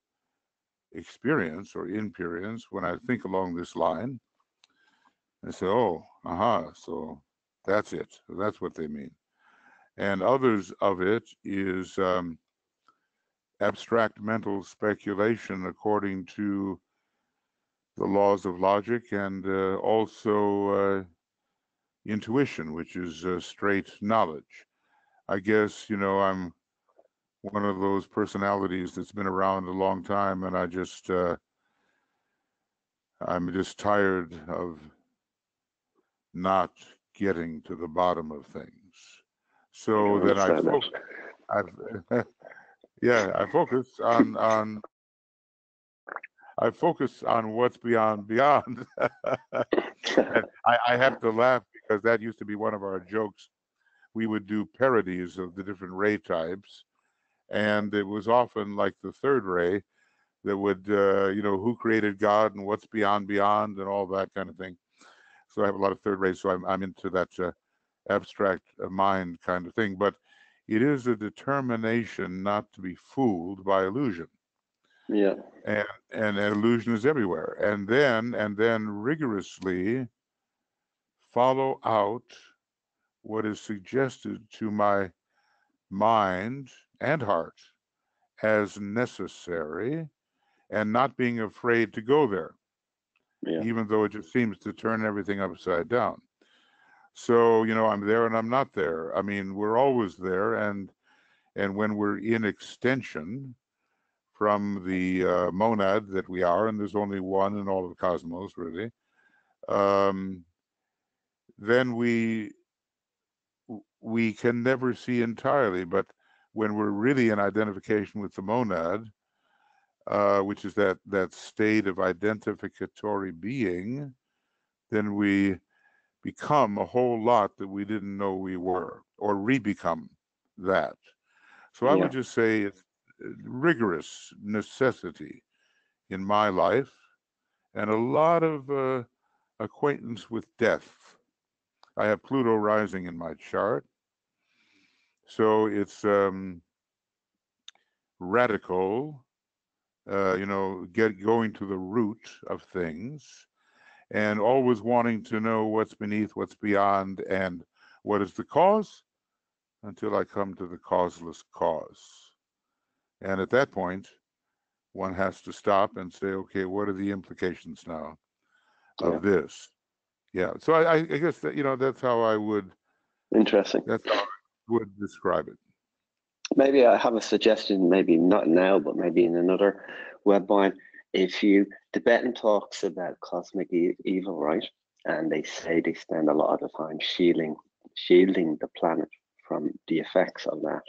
experience or inperience when I think along this line. I say, oh, so that's it. That's what they mean. And others of it is abstract mental speculation according to the laws of logic, and also intuition, which is straight knowledge. I guess, I'm one of those personalities that's been around a long time, and I'm just tired of not getting to the bottom of things. So then I focus on what's beyond. And I have to laugh because that used to be one of our jokes. We would do parodies of the different ray types, and it was often like the third ray that would, who created God and what's beyond and all that kind of thing. So I have a lot of third rays, so I'm into that abstract mind kind of thing. But it is a determination not to be fooled by illusion. Yeah. And illusion is everywhere. And then rigorously follow out what is suggested to my mind and heart as necessary, and not being afraid to go there, Yeah. even though it just seems to turn everything upside down. So, I'm there and I'm not there. I mean, we're always there, and when we're in extension from the monad that we are, and there's only one in all of the cosmos, really, then we can never see entirely. But when we're really in identification with the monad, which is that state of identificatory being, then we become a whole lot that we didn't know we were, or re-become that. So I would just say it's rigorous necessity in my life, and a lot of acquaintance with death. I have Pluto rising in my chart, so it's radical, going to the root of things, and always wanting to know what's beneath, what's beyond, and what is the cause, until I come to the causeless cause. And at that point, one has to stop and say, okay, what are the implications now of this? Yeah. So I guess that, that's how I would. Interesting. That's how I would describe it. Maybe I have a suggestion, maybe not now, but maybe in another webline. If Tibetan talks about cosmic evil, right? And they say they spend a lot of the time shielding the planet from the effects of that.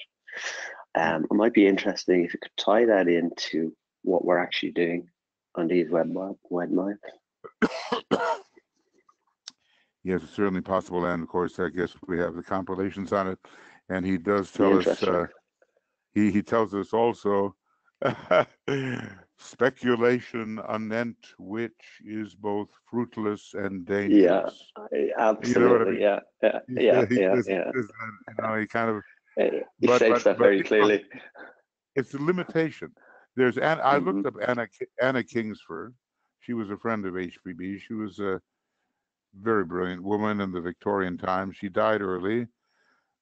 It might be interesting if you could tie that into what we're actually doing on these weblines. Yes, it's certainly possible. And of course, I guess we have the compilations on it. And he does tell us, he tells us also, speculation anent which is both fruitless and dangerous. Yeah, absolutely. You know what I mean? Yeah. He kind of. He states that very clearly. It's a limitation. I looked up Anna Kingsford. She was a friend of HPB. She was a very brilliant woman in the Victorian times. She died early,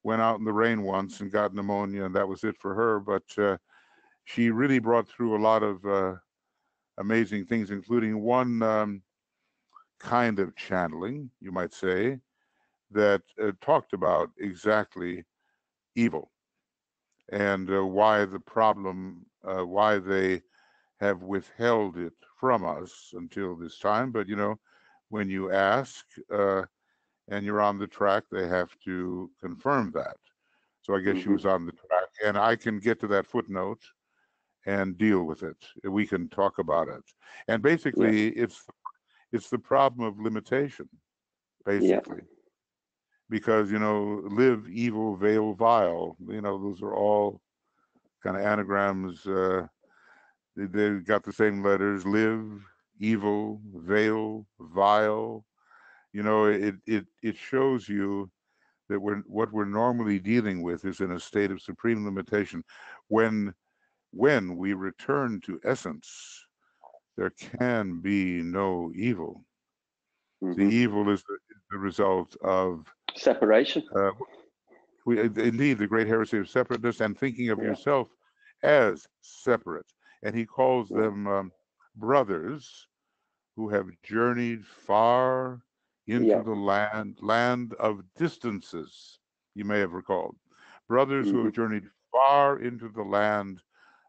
went out in the rain once and got pneumonia, and that was it for her. But she really brought through a lot of amazing things, including one kind of channeling, you might say, that talked about exactly evil and why the problem, why they have withheld it from us until this time. But, when you ask and you're on the track, they have to confirm that. So I guess she was on the track, and I can get to that footnote and deal with it. We can talk about it. And basically, it's the problem of limitation, basically. Because, live, evil, veil, vile, those are all kind of anagrams. They've got the same letters: live, evil, veil, vile. It shows you that what we're normally dealing with is in a state of supreme limitation. When we return to essence, there can be no evil. The evil is the result of separation. Indeed, the great heresy of separateness and thinking of yourself as separate. And he calls them brothers who have journeyed far into the land of distances, you may have recalled. Brothers who have journeyed far into the land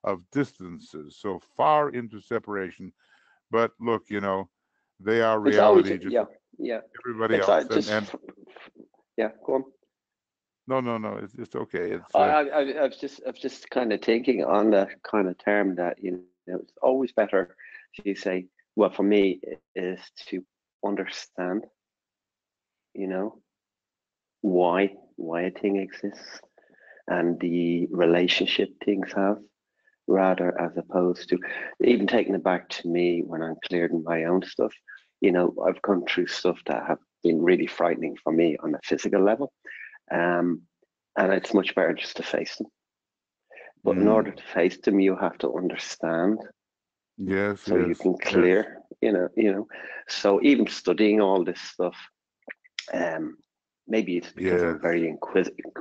of distances, so far into separation. But look, they are reality. Everybody else. Go on. No, it's okay. I was just kind of thinking on that kind of term that, it's always better to say, well, for me, is to understand, why a thing exists, and the relationship things have, rather as opposed to even taking it back to me when I'm clearing my own stuff. You know, I've gone through stuff that have been really frightening for me on a physical level. And it's much better just to face them. But in order to face them, you have to understand. Yes, so you yes, can yes. clear, So even studying all this stuff, maybe it's because Yes. I'm very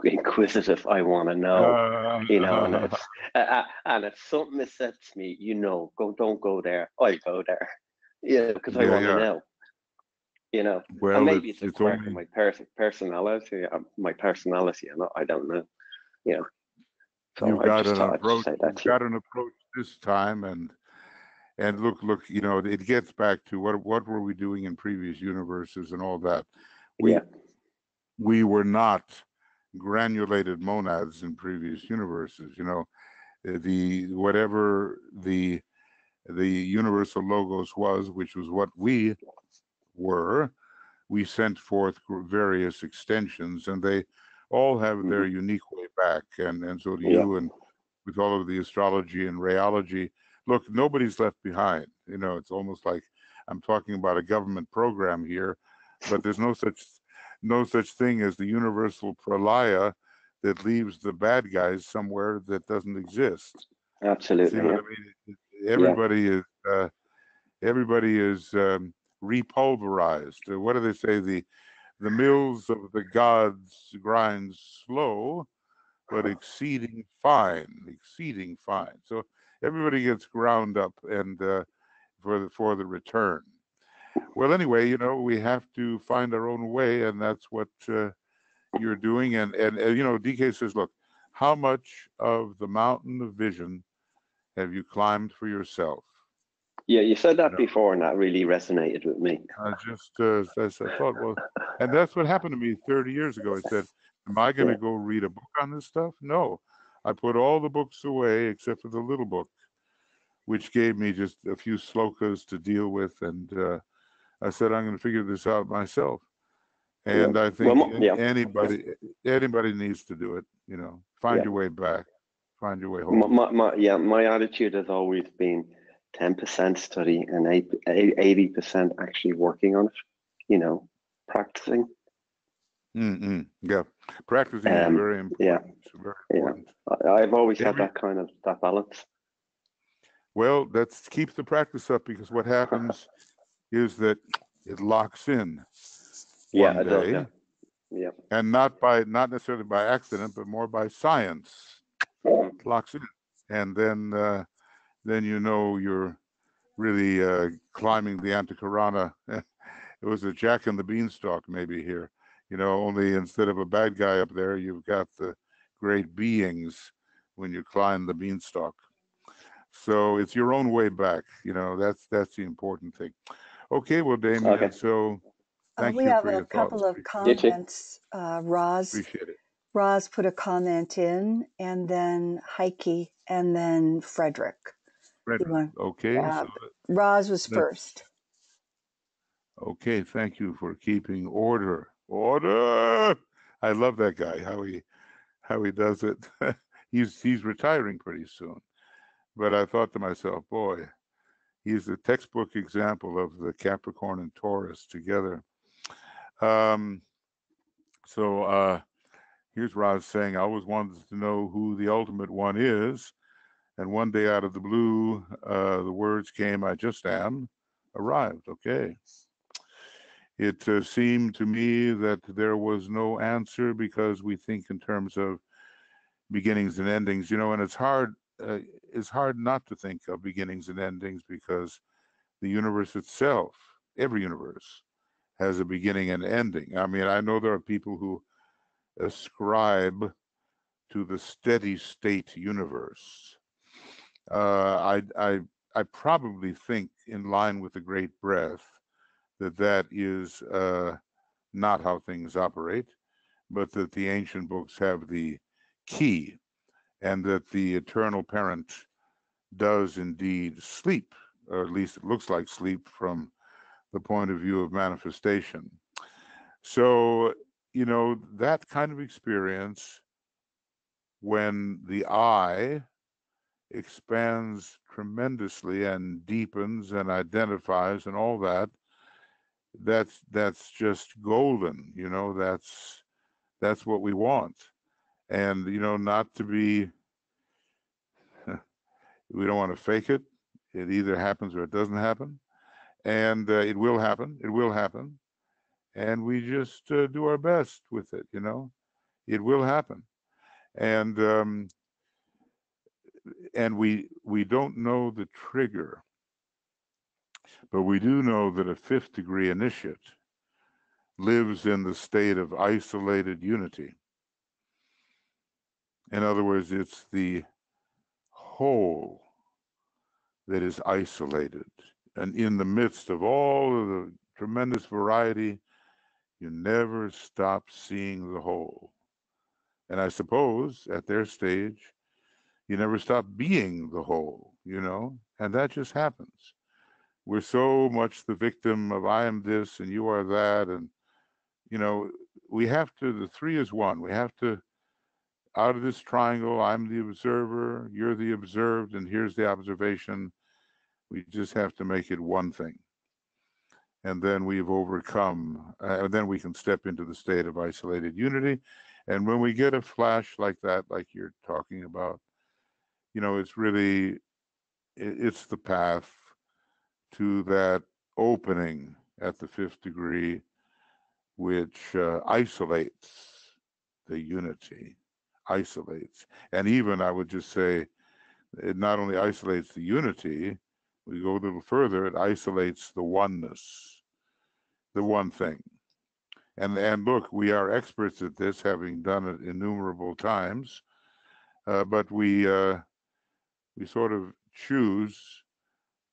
inquisitive. I want to know, and if something is said to me, don't go there. I go there, because I want to yeah. know. And Well, maybe it's a it's quirk of only my personality. I don't know. So you've I got just an thought I'd just approach. say that You've to you. got an approach this time, and look, it gets back to what were we doing in previous universes and all that. Yeah. We were not granulated monads in previous universes. The whatever the universal logos was, which was what we were, we sent forth various extensions, and they all have their unique way back. And so do you, and with all of the astrology and rheology, look, nobody's left behind. It's almost like I'm talking about a government program here, but there's no such thing as the universal pralaya that leaves the bad guys somewhere that doesn't exist. Absolutely. See what I mean? Everybody is repulverized. What do they say? The mills of the gods grind slow, but exceeding fine. So everybody gets ground up, and for the return. Well, anyway, we have to find our own way, and that's what you're doing. And DK says, look, how much of the mountain of vision have you climbed for yourself? Yeah, you said that before, and that really resonated with me. I thought, well, and that's what happened to me 30 years ago. I said, am I going to go read a book on this stuff? No. I put all the books away except for the little book, which gave me just a few slokas to deal with. And I said, I'm going to figure this out myself. And I think anybody needs to do it. Find your way back, find your way home. My attitude has always been 10% study and 80% actually working on it. Practicing. Yeah, practicing is very important. Yeah, very important. I've always had that balance. Well, let's keep the practice up, because what happens is that it locks in one day. Does, yeah. And not necessarily by accident, but more by science. It locks in, and then you're really climbing the Antakarana. It was a Jack and the Beanstalk maybe here, only instead of a bad guy up there, you've got the great beings when you climb the beanstalk. So it's your own way back. That's the important thing. Okay, well, Damien, Okay. So thank we you have for your a couple thoughts. of comments. Appreciate it. Roz put a comment in, and then Heike, and then Frederick. Okay. So Roz was first. Okay, thank you for keeping order. Order. I love that guy. How he does it. He's retiring pretty soon. But I thought to myself, boy, he's a textbook example of the Capricorn and Taurus together. So here's Roz saying, I always wanted to know who the ultimate one is. And one day out of the blue, the words came, I just am, arrived. Okay. It seemed to me that there was no answer, because we think in terms of beginnings and endings, and it's hard not to think of beginnings and endings, because the universe itself, every universe, has a beginning and ending. I mean, I know there are people who ascribe to the steady state universe. I probably think, in line with the Great Breath, that is not how things operate, but that the ancient books have the key, and that the eternal parent does indeed sleep, or at least it looks like sleep from the point of view of manifestation. So, that kind of experience when the I expands tremendously and deepens and identifies and all that, that's just golden, you know. That's what we want. And you know, not to be we don't want to fake it. It either happens or it doesn't happen, and it will happen. It will happen, and we just do our best with it. You know, it will happen, and we don't know the trigger, but we do know that a fifth degree initiate lives in the state of isolated unity. In other words, it's the whole that is isolated. And in the midst of all of the tremendous variety, you never stop seeing the whole. And I suppose at their stage, you never stop being the whole, you know, and that just happens. We're so much the victim of I am this and you are that. And, you know, we have to, the three is one. We have to, out of this triangle, I'm the observer, you're the observed, and here's the observation. We just have to make it one thing. And then we've overcome, and then we can step into the state of isolated unity. And when we get a flash like that, like you're talking about, you know, it's really, it's the path to that opening at the fifth degree, which isolates the unity, isolates. And even I would just say, it not only isolates the unity, we go a little further, it isolates the oneness, the one thing. And look, we are experts at this, having done it innumerable times, but we sort of choose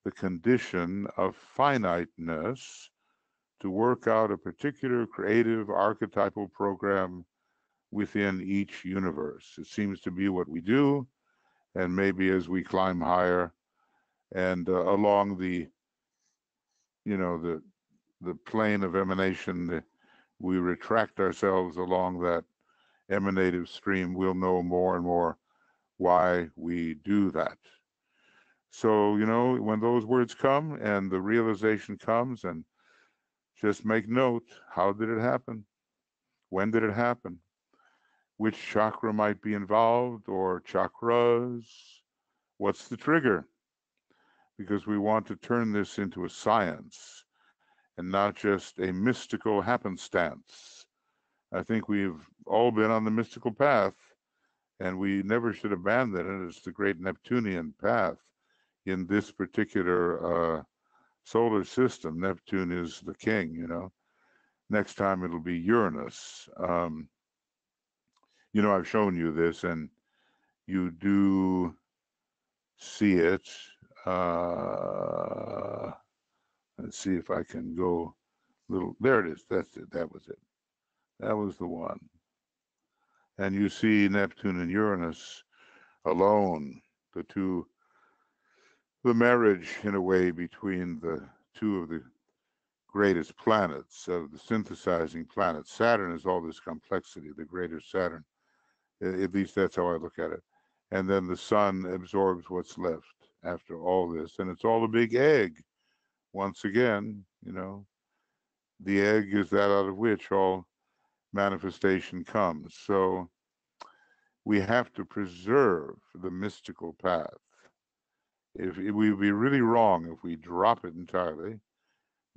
the condition of finiteness to work out a particular creative archetypal program within each universe. It seems to be what we do, and maybe as we climb higher and along the, you know, the plane of emanation, we retract ourselves along that emanative stream, we'll know more and more why we do that. So, you know, when those words come and the realization comes, and just make note, how did it happen? When did it happen? Which chakra might be involved, or chakras? What's the trigger? Because we want to turn this into a science and not just a mystical happenstance. I think we've all been on the mystical path, and we never should abandon it. It's the great Neptunian path in this particular solar system. Neptune is the king, you know. Next time it'll be Uranus. You know, I've shown you this, and you do see it. Let's see if I can go little. There it is. That's it. That was it. That was the one. And you see Neptune and Uranus alone, the two, the marriage in a way between the two of the greatest planets, of the synthesizing planets. Saturn is all this complexity, the greater Saturn. At least that's how I look at it. And then the sun absorbs what's left after all this. And it's all a big egg. Once again, you know, the egg is that out of which all manifestation comes. So we have to preserve the mystical path. If it would be really wrong if we drop it entirely,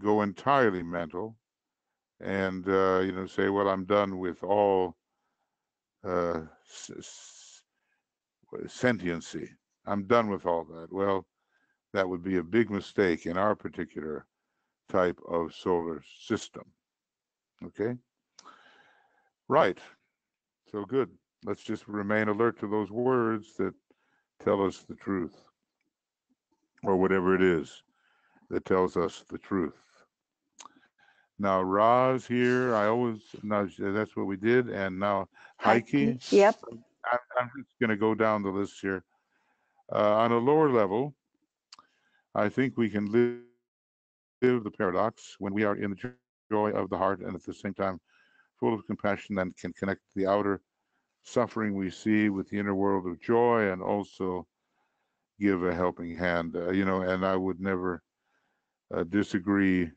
go entirely mental, and you know, say, well, I'm done with all uh, sentiency. I'm done with all that. Well, that would be a big mistake in our particular type of solar system. Okay? Right. So good. Let's just remain alert to those words that tell us the truth, or whatever it is that tells us the truth. Now, Ra's here. I always, now that's what we did. And now, Heike. Yep. I'm just going to go down the list here. On a lower level, I think we can live the paradox when we are in the joy of the heart and at the same time full of compassion and can connect the outer suffering we see with the inner world of joy, and also give a helping hand. And I would never disagree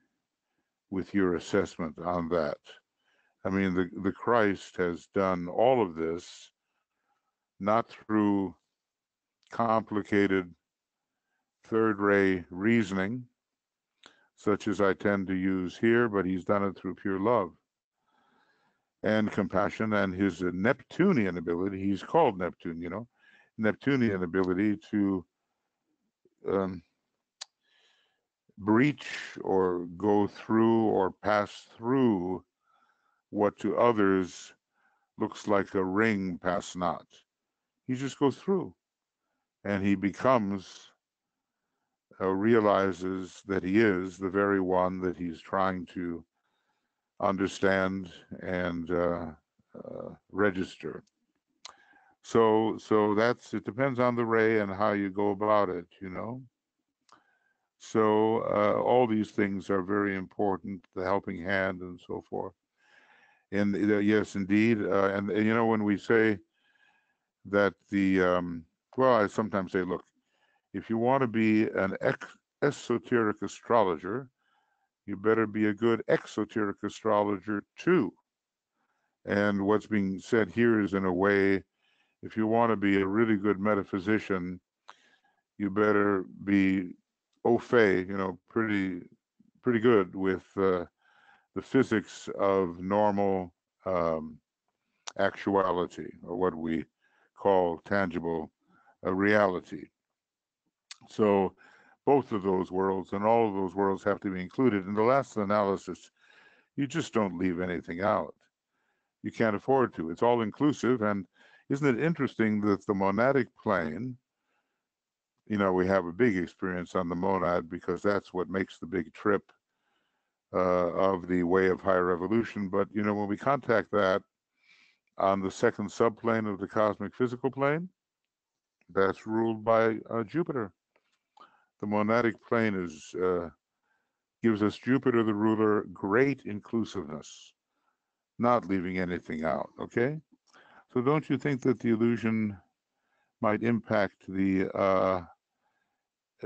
with your assessment on that. I mean, the Christ has done all of this not through complicated third ray reasoning, such as I tend to use here, but he's done it through pure love and compassion, and his Neptunian ability. He's called Neptune, Neptunian ability to um, breach or go through or pass through what to others looks like a ring past not. He just goes through, and he becomes, realizes that he is the very one that he's trying to understand and register. So it depends on the ray and how you go about it, So all these things are very important, the helping hand and so forth. And yes, indeed. And when we say that well, I sometimes say, look, if you want to be an esoteric astrologer, you better be a good exoteric astrologer too. And what's being said here is, in a way, if you want to be a really good metaphysician, you better be au fait, pretty good with the physics of normal actuality, or what we call tangible reality. So both of those worlds and all of those worlds have to be included. In the last analysis, you just don't leave anything out. You can't afford to. It's all inclusive. And isn't it interesting that the monadic plane, we have a big experience on the monad, because that's what makes the big trip of the way of higher evolution. But, when we contact that on the second subplane of the cosmic physical plane, that's ruled by Jupiter. The monadic plane gives us Jupiter, the ruler, great inclusiveness, not leaving anything out, okay? So don't you think that the illusion might impact the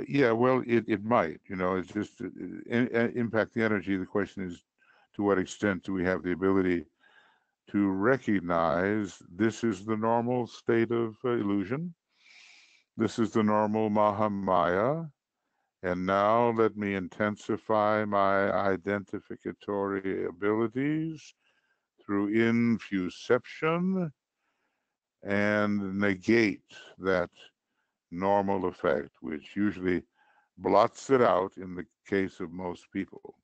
yeah, well, it might, it's just impact the energy. The question is, to what extent do we have the ability to recognize this is the normal state of illusion? This is the normal Mahamaya. And now let me intensify my identificatory abilities through infuception and negate that normal effect, which usually blots it out in the case of most people.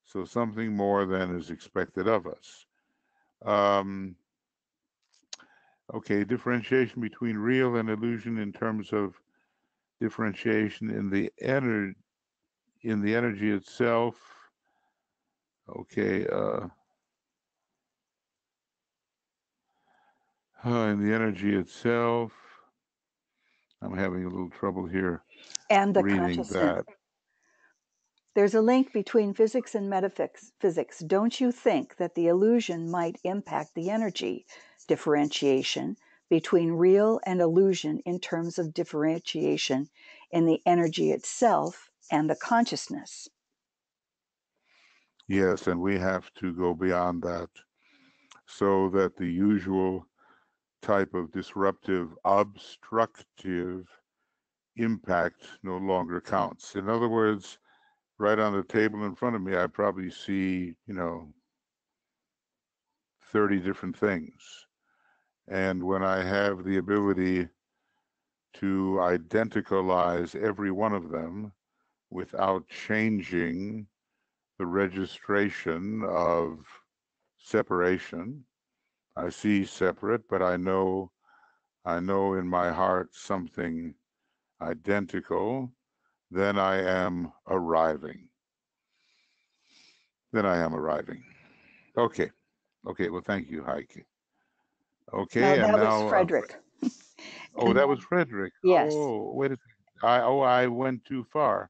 So something more than is expected of us. Okay, differentiation between real and illusion in terms of differentiation in the energy itself. Okay, in the energy itself, I'm having a little trouble here And the reading consciousness. that. There's a link between physics and metaphysics. Don't you think that the illusion might impact the energy differentiation between real and illusion in terms of differentiation in the energy itself and the consciousness? Yes, and we have to go beyond that, so that the usual type of disruptive, obstructive impact no longer counts. In other words, right on the table in front of me, I probably see, 30 different things. And when I have the ability to identicalize every one of them without changing the registration of separation, I see separate, but I know in my heart something identical, then I am arriving. Okay. Well, thank you, Heike. No, Okay, and that was now, Frederick. oh, that was Frederick. Yes. Oh, wait a second. I went too far.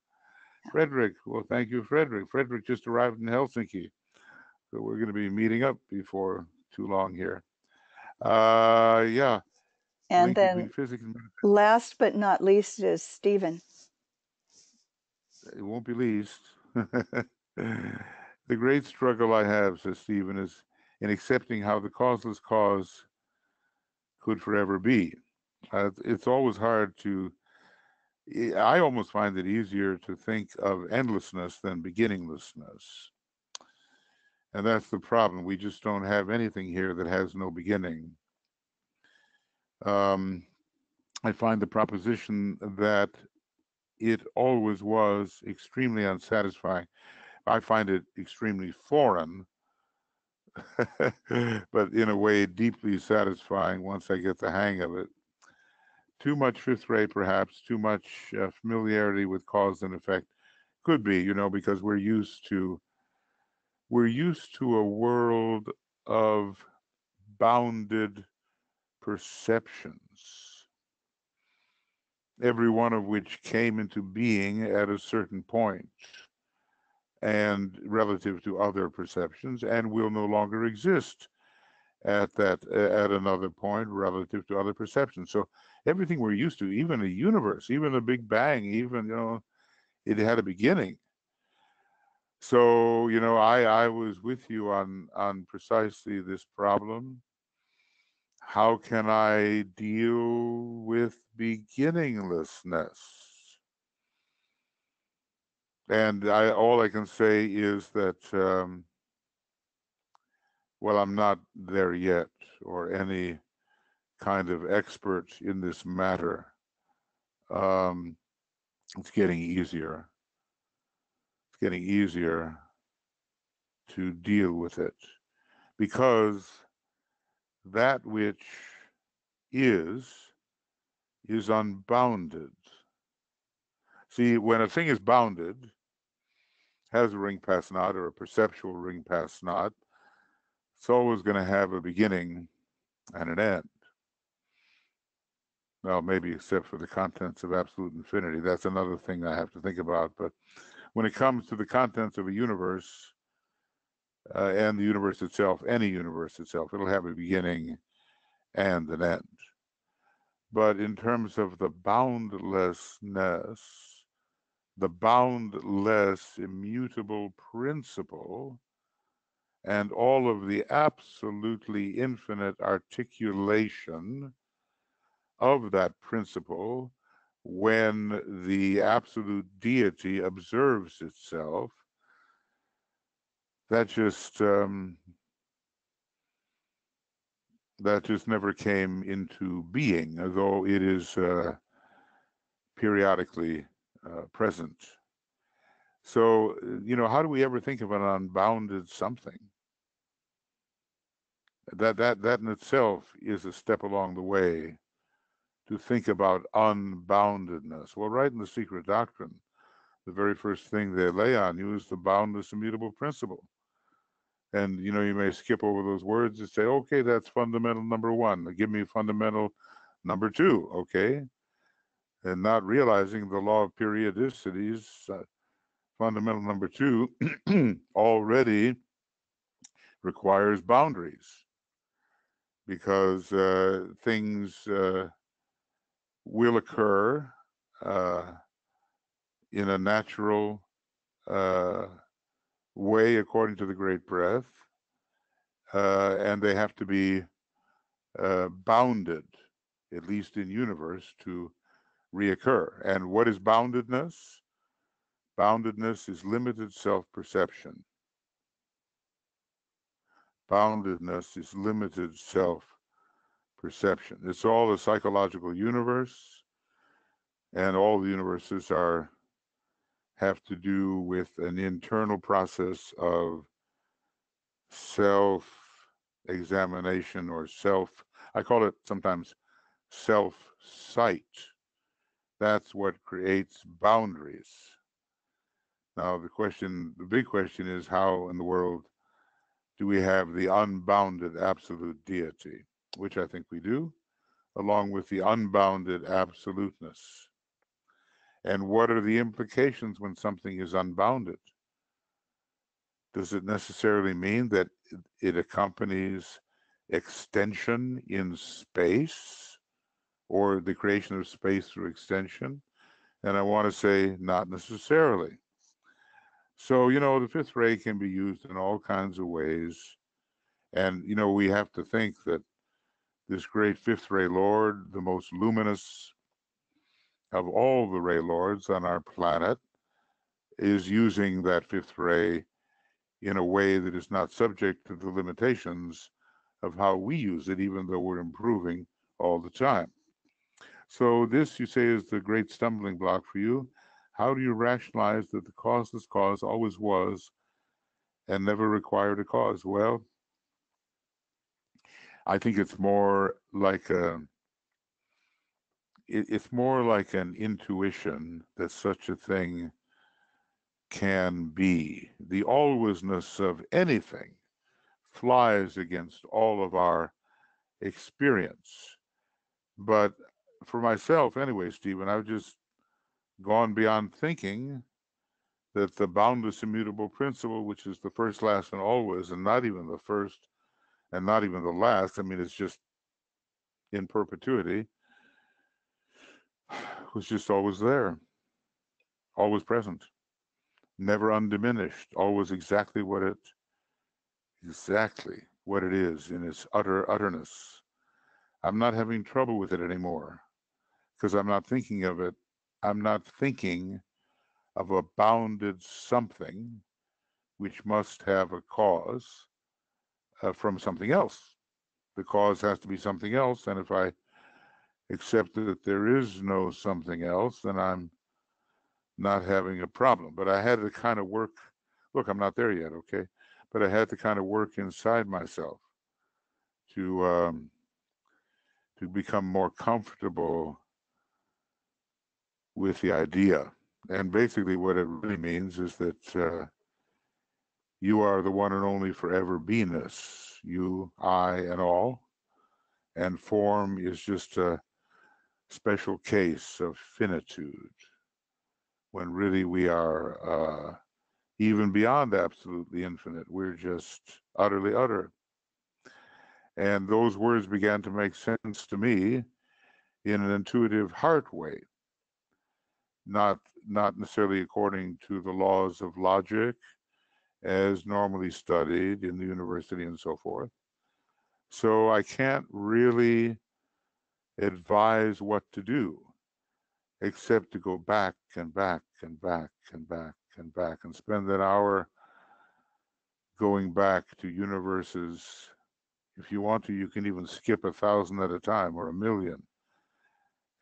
Frederick. Well, thank you, Frederick. Frederick just arrived in Helsinki, so we're going to be meeting up before too long here. Yeah. And Link then between physics and metaphysics. last but not least is Stephen. It won't be least. The great struggle I have, says Stephen, is in accepting how the causeless cause could forever be. It's always hard to, I almost find it easier to think of endlessness than beginninglessness. And that's the problem. We just don't have anything here that has no beginning. I find the proposition that it always was extremely unsatisfying. I find it extremely foreign, but in a way deeply satisfying once I get the hang of it. Too much fifth rate, perhaps, too much familiarity with cause and effect could be, because we're used to a world of bounded perceptions, every one of which came into being at a certain point and relative to other perceptions and will no longer exist at another point relative to other perceptions. So everything we're used to, even a universe, even a big bang, even it had a beginning. So I was with you on precisely this problem. How can I deal with beginninglessness? And all I can say is that well, I'm not there yet, or any kind of expert in this matter. It's getting easier. It's getting easier to deal with it because that which is unbounded. See, when a thing is bounded, has a ring past naught or a perceptual ring past naught, it's always going to have a beginning and an end. Well, maybe except for the contents of absolute infinity. That's another thing I have to think about. But when it comes to the contents of a universe and the universe itself, any universe itself, it'll have a beginning and an end. But in terms of the boundlessness, the boundless, immutable principle, and all of the absolutely infinite articulation of that principle when the absolute deity observes itself, that just never came into being, although it is periodically present. So, how do we ever think of an unbounded something? That in itself is a step along the way to think about unboundedness. Well, right in the secret doctrine, the very first thing they lay on you is the boundless, immutable principle. And you may skip over those words and say, okay, that's fundamental number one. Give me fundamental number two, okay? And not realizing the law of periodicities, fundamental number two already requires boundaries because things will occur in a natural way according to the great breath, and they have to be bounded, at least in universe, to reoccur. And what is boundedness? Boundedness is limited self-perception. Boundedness is limited self-perception. It's all a psychological universe, and all the universes have to do with an internal process of self-examination or I call it sometimes self-sight. That's what creates boundaries. Now, the big question is, how in the world do we have the unbounded absolute deity, which I think we do, along with the unbounded absoluteness? And what are the implications when something is unbounded? Does it necessarily mean that it accompanies extension in space or the creation of space through extension? And I want to say not necessarily. So, the fifth ray can be used in all kinds of ways. And, we have to think that this great fifth ray Lord, the most luminous of all the ray lords on our planet, is using that fifth ray in a way that is not subject to the limitations of how we use it, even though we're improving all the time. So this, you say, is the great stumbling block for you. How do you rationalize that the causeless cause always was and never required a cause? Well, I think it's more like it's more like an intuition that such a thing can be. The alwaysness of anything flies against all of our experience. But for myself, anyway, Stephen, I've just gone beyond thinking that the boundless immutable principle, which is the first, last, and always, and not even the first and not even the last, I mean, it's just in perpetuity, was just always there, always present, never undiminished, always exactly what it is in its utterness. I'm not having trouble with it anymore because I'm not thinking of it. I'm not thinking of a bounded something which must have a cause from something else. The cause has to be something else, and if I accept that there is no something else, then I'm not having a problem. But I had to kind of work. Look, I'm not there yet, okay? But I had to kind of work inside myself to become more comfortable with the idea. And basically, what it really means is that you are the one and only forever beingness, you, I, and all. And form is just a special case of finitude, when really we are even beyond absolutely infinite. We're just utterly utter. And those words began to make sense to me in an intuitive heart way, not necessarily according to the laws of logic as normally studied in the university and so forth. So I can't really advise what to do except to go back and back and back and back and back and spend an hour going back to universes. If you want to, you can even skip 1,000 at a time or 1,000,000,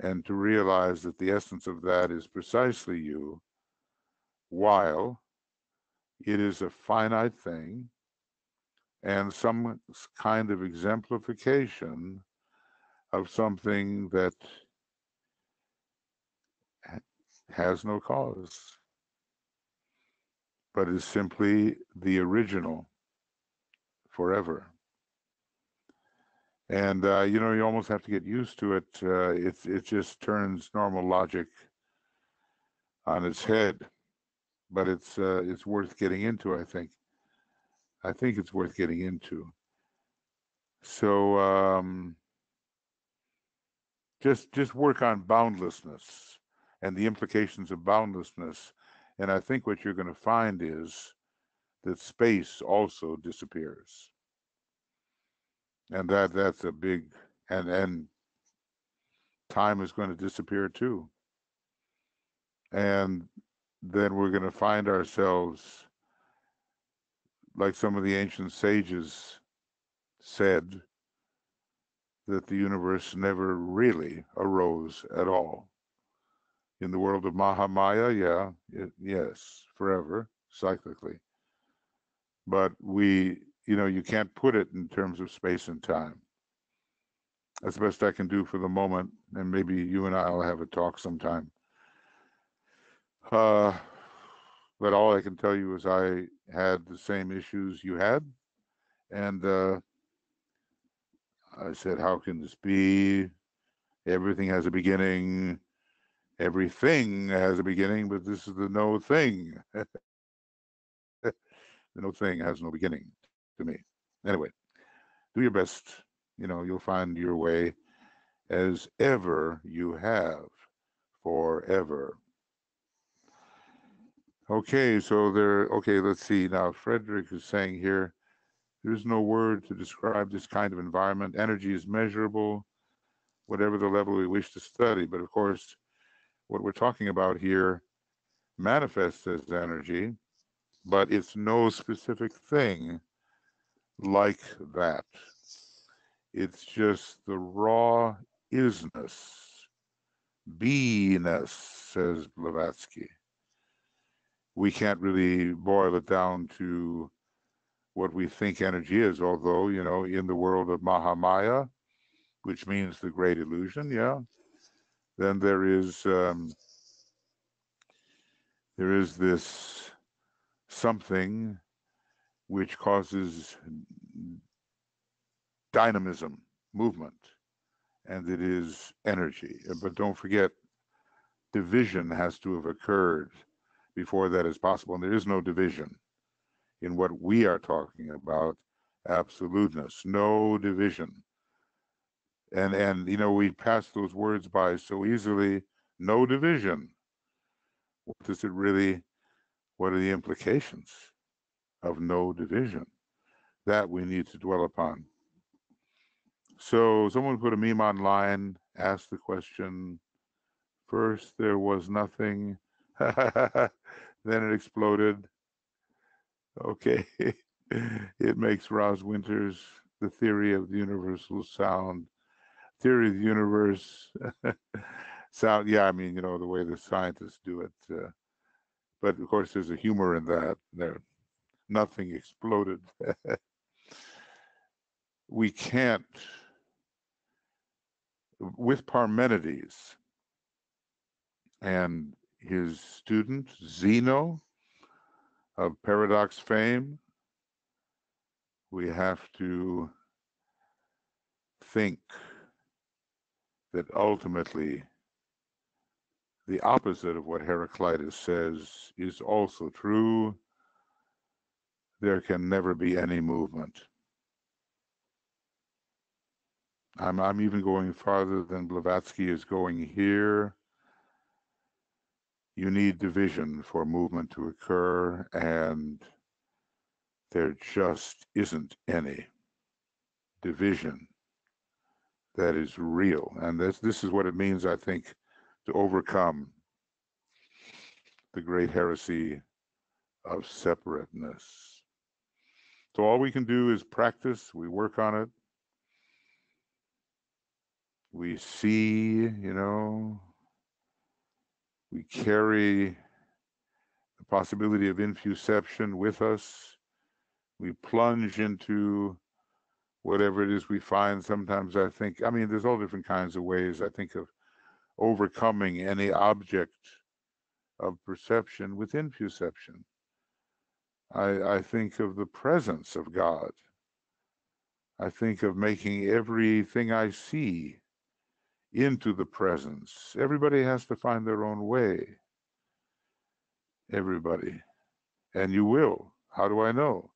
and to realize that the essence of that is precisely you, while it is a finite thing and some kind of exemplification of something that has no cause, but is simply the original forever. And you almost have to get used to it. It just turns normal logic on its head, but it's worth getting into. I think it's worth getting into. So just work on boundlessness and the implications of boundlessness, and I think what you're going to find is that space also disappears, and that's a big, and time is going to disappear too, and then we're going to find ourselves like some of the ancient sages said, that the universe never really arose at all. In the world of Mahamaya, yes, forever, cyclically. But you can't put it in terms of space and time. That's the best I can do for the moment, and maybe you and I will have a talk sometime. But all I can tell you is I had the same issues you had, and I said, how can this be? Everything has a beginning. Everything has a beginning, but this is the no thing. The no thing has no beginning to me. Anyway, do your best. You'll find your way as ever you have forever. Okay, so let's see. Now, Frederick is saying here, there's no word to describe this kind of environment. Energy is measurable, whatever the level we wish to study. But of course, what we're talking about here manifests as energy, but it's no specific thing like that. It's just the raw isness, beiness, says Blavatsky. We can't really boil it down to what we think energy is, although, in the world of Mahamaya, which means the great illusion, then there is this something which causes dynamism, movement, and it is energy. But don't forget, division has to have occurred before that is possible. And there is no division in what we are talking about, absoluteness, no division. And we pass those words by so easily, no division. What are the implications of no division? That we need to dwell upon. So someone put a meme online, asked the question, first there was nothing, then it exploded. Okay. It makes Roz Winters the theory of the universal sound. Theory of the universe sound, yeah, the way the scientists do it. But of course, there's a humor in that. Nothing exploded. We can't, with Parmenides and his student Zeno of paradox fame, we have to think that ultimately the opposite of what Heraclitus says is also true. There can never be any movement. I'm even going farther than Blavatsky is going here. You need division for movement to occur, and there just isn't any division that is real. And this is what it means, I think, to overcome the great heresy of separateness. So all we can do is practice, we work on it, we see, we carry the possibility of infuception with us. We plunge into whatever it is we find. Sometimes I think, there's all different kinds of ways. I think of overcoming any object of perception with infuception. I think of the presence of God. I think of making everything I see into the presence. Everybody has to find their own way. Everybody. And you will. How do I know?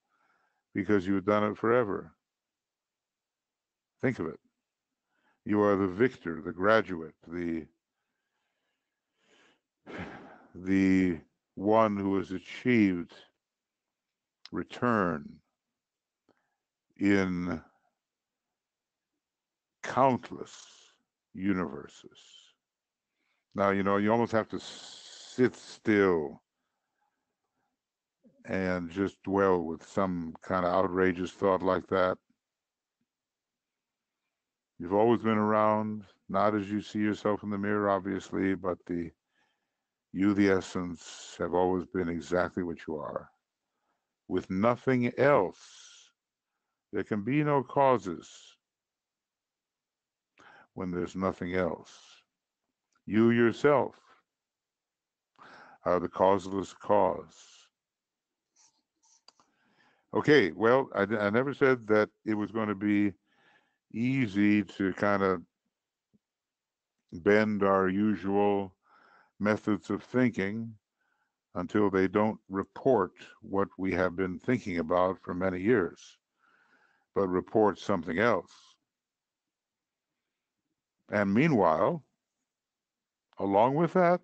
Because you've done it forever. Think of it. You are the victor, the graduate, the one who has achieved return in countless universes. Now, you almost have to sit still and just dwell with some kind of outrageous thought like that. You've always been around, not as you see yourself in the mirror, obviously, but you, the essence, have always been exactly what you are. With nothing else, there can be no causes when there's nothing else. You yourself are the causeless cause. Okay, well, I never said that it was going to be easy to kind of bend our usual methods of thinking until they don't report what we have been thinking about for many years. but reports something else. And meanwhile, along with that,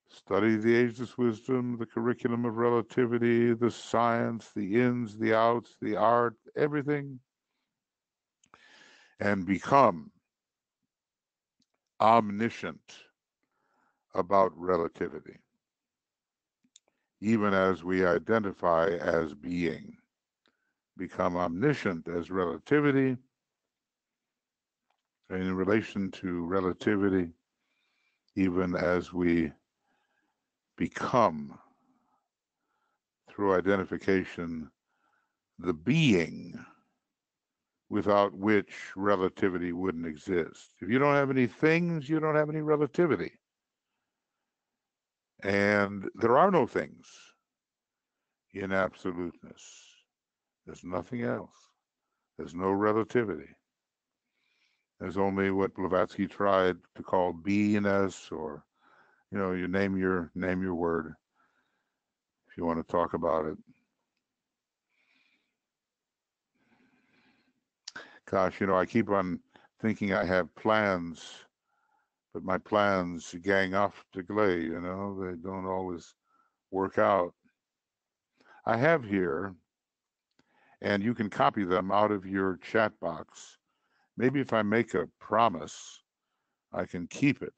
study the ageless wisdom, the curriculum of relativity, the science, the ins, the outs, the art, everything, and become omniscient about relativity, even as we identify as being. Become omniscient as relativity, and in relation to relativity, even as we become, through identification, the being without which relativity wouldn't exist. If you don't have any things, you don't have any relativity. And there are no things in absoluteness. There's nothing else. There's no relativity. There's only what Blavatsky tried to call beingness, or you name your word if you want to talk about it. Gosh, I keep on thinking I have plans, but my plans gang off to glay, they don't always work out. I have here, and you can copy them out of your chat box. Maybe if I make a promise, I can keep it.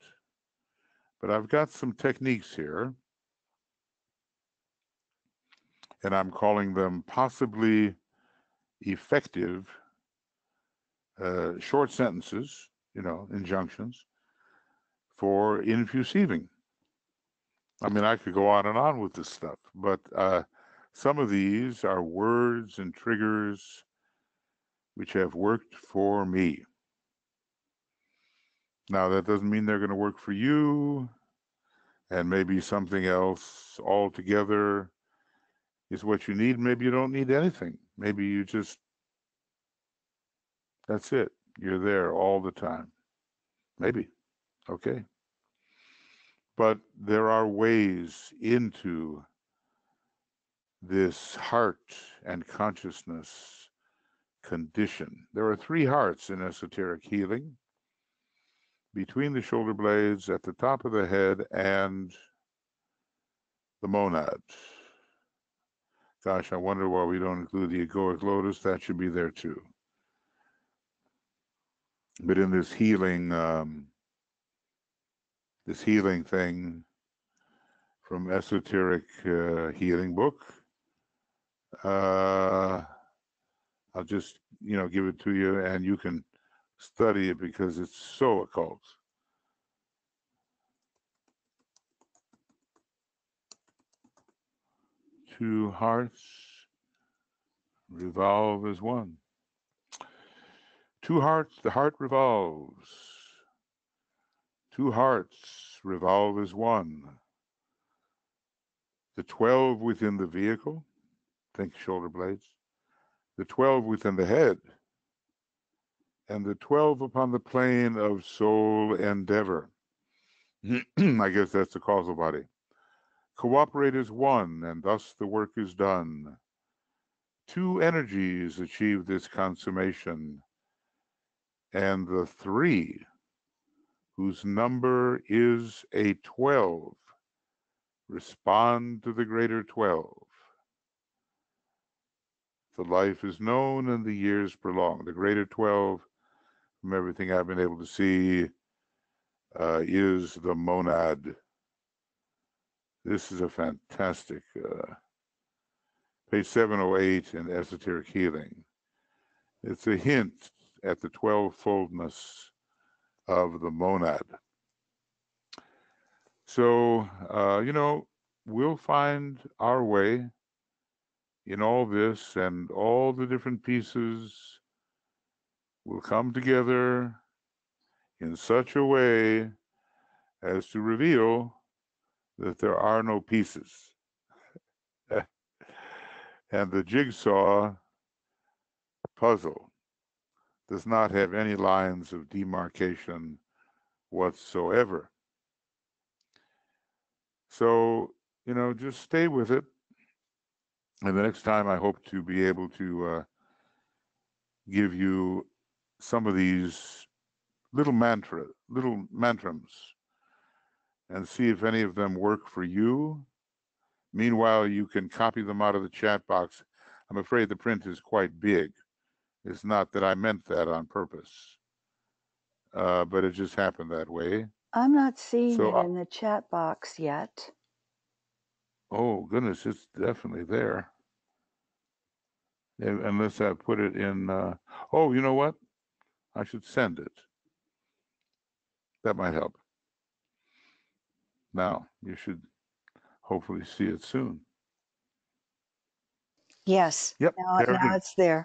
But I've got some techniques here, and I'm calling them possibly effective short sentences, injunctions for infusieving. I mean, I could go on with this stuff, but some of these are words and triggers which have worked for me. Now, that doesn't mean they're going to work for you, and maybe something else altogether is what you need. Maybe you don't need anything. Maybe you just, that's it. You're there all the time. Maybe. Okay. But there are ways into this heart and consciousness condition. There are 3 hearts in esoteric healing: between the shoulder blades, at the top of the head, and the monad. Gosh, I wonder why we don't include the egoic lotus. That should be there too. But in this healing thing from esoteric healing book, I'll just give it to you, and you can study it because it's so occult. Two hearts revolve as one. Two hearts, the heart revolves. Two hearts revolve as one. The 12 within the vehicle, think shoulder blades, the 12 within the head, and the 12 upon the plane of soul endeavor. I guess that's the causal body. Cooperate as one, and thus the work is done. Two energies achieve this consummation, and the 3, whose number is a 12, respond to the greater 12. The life is known and the years prolonged. The greater 12, from everything I've been able to see, is the monad. This is a fantastic page 708 in Esoteric Healing. It's a hint at the 12-foldness of the monad. So, we'll find our way in all this, and all the different pieces will come together in such a way as to reveal that there are no pieces. And the jigsaw puzzle does not have any lines of demarcation whatsoever. So, just stay with it. And the next time I hope to be able to give you some of these little mantrams, and see if any of them work for you. Meanwhile, you can copy them out of the chat box. I'm afraid the print is quite big. It's not that I meant that on purpose, but it just happened that way. I'm not seeing So, it in the chat box yet. oh goodness, it's definitely there. Unless I put it in. Oh, you know what? I should send it. That might help. Now, you should hopefully see it soon. Yes. Yep, there it Now is. it's there.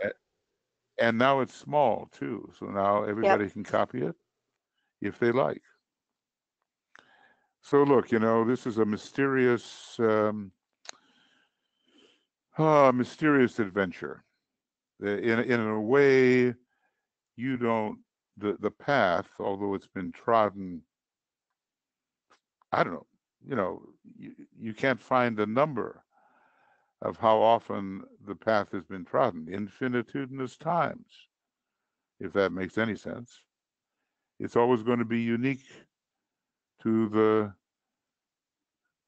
And now it's small too. So now everybody can copy it if they like. So look, this is a mysterious, mysterious adventure. In a way, you don't the path, although it's been trodden. I don't know. You can't find a number of how often the path has been trodden, infinitudinous times, if that makes any sense. It's always going to be unique to the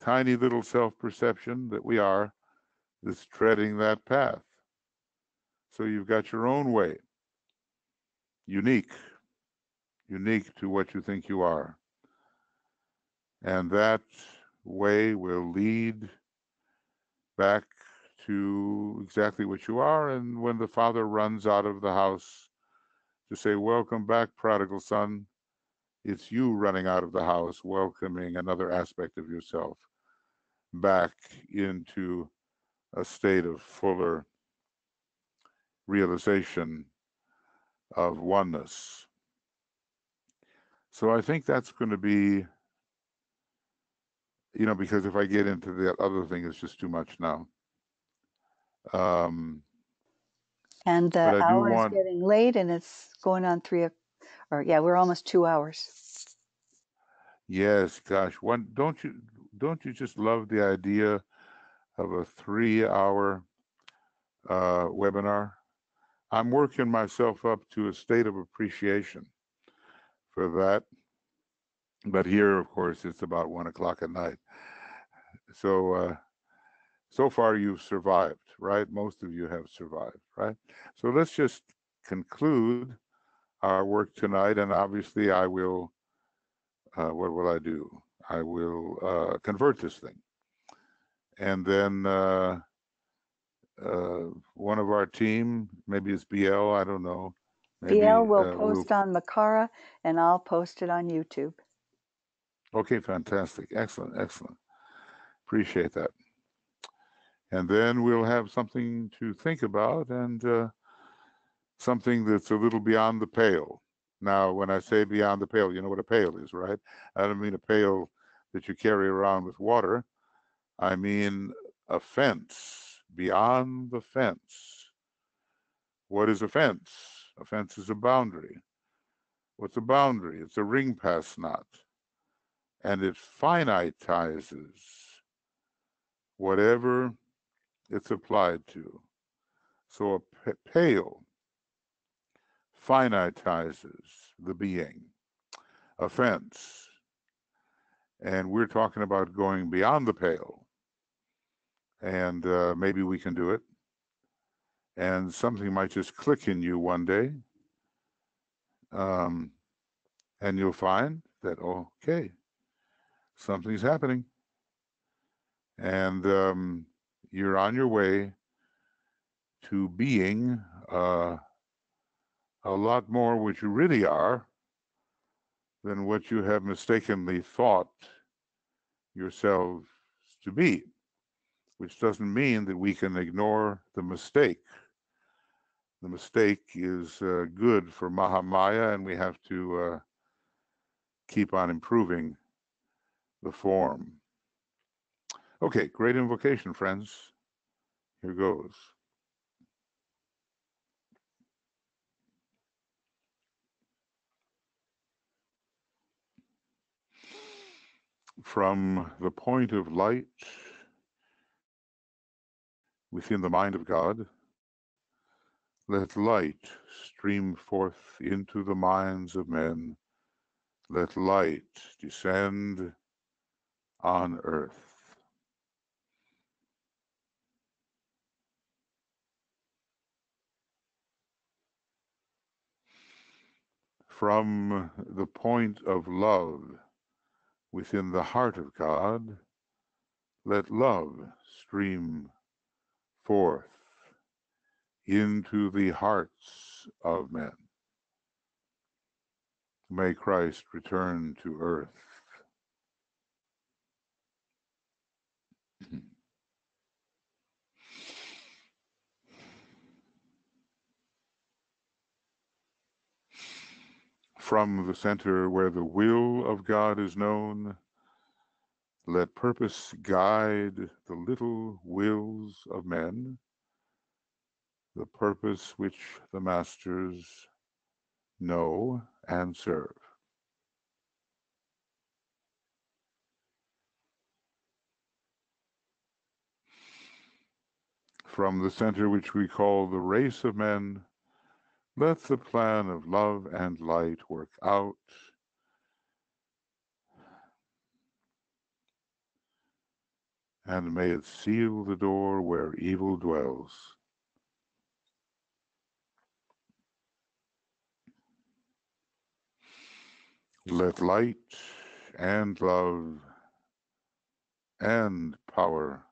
tiny little self-perception that we are that's treading that path. So you've got your own way, unique to what you think you are. And that way will lead back to exactly what you are. And when the father runs out of the house to say, "Welcome back, prodigal son," it's you running out of the house, welcoming another aspect of yourself back into a state of fuller realization of oneness. So I think that's going to be, because if I get into the other thing, it's just too much now. And But the I do hour is want, getting late, and it's going on we're almost 2 hours. yes, gosh, don't you just love the idea of a 3-hour webinar? I'm working myself up to a state of appreciation for that. But here, of course, it's about 1 o'clock at night. So, so far you've survived, right? Most of you have survived, right? So let's just conclude our work tonight. And obviously I will, what will I do? I will convert this thing. And then one of our team, maybe it's BL, I don't know. Maybe BL will we'll, post on Makara, and I'll post it on YouTube. okay, fantastic. Excellent, excellent. Appreciate that. And then we'll have something to think about, and something that's a little beyond the pale. Now, when I say beyond the pale, you know what a pail is, right? I don't mean a pail that you carry around with water. I mean a fence, beyond the fence. What is a fence? A fence is a boundary. What's a boundary? It's a ring pass knot. And it finitizes whatever it's applied to. So a pail finitizes the being. A fence, and we're talking about going beyond the pale, and maybe we can do it, and something might just click in you one day, and you'll find that, okay, something's happening, and you're on your way to being a lot more what you really are than what you have mistakenly thought yourselves to be, which doesn't mean that we can ignore the mistake. The mistake is good for Mahamaya, and we have to keep on improving the form. Okay, great invocation, friends. Here goes. From the point of light within the mind of God, Let light stream forth into the minds of men. Let light descend on earth. From the point of love within the heart of God, let love stream forth into the hearts of men. May Christ return to earth. From the center where the will of God is known, let purpose guide the little wills of men, the purpose which the masters know and serve. From the center which we call the race of men, let the plan of love and light work out, and may it seal the door where evil dwells. Let light and love and power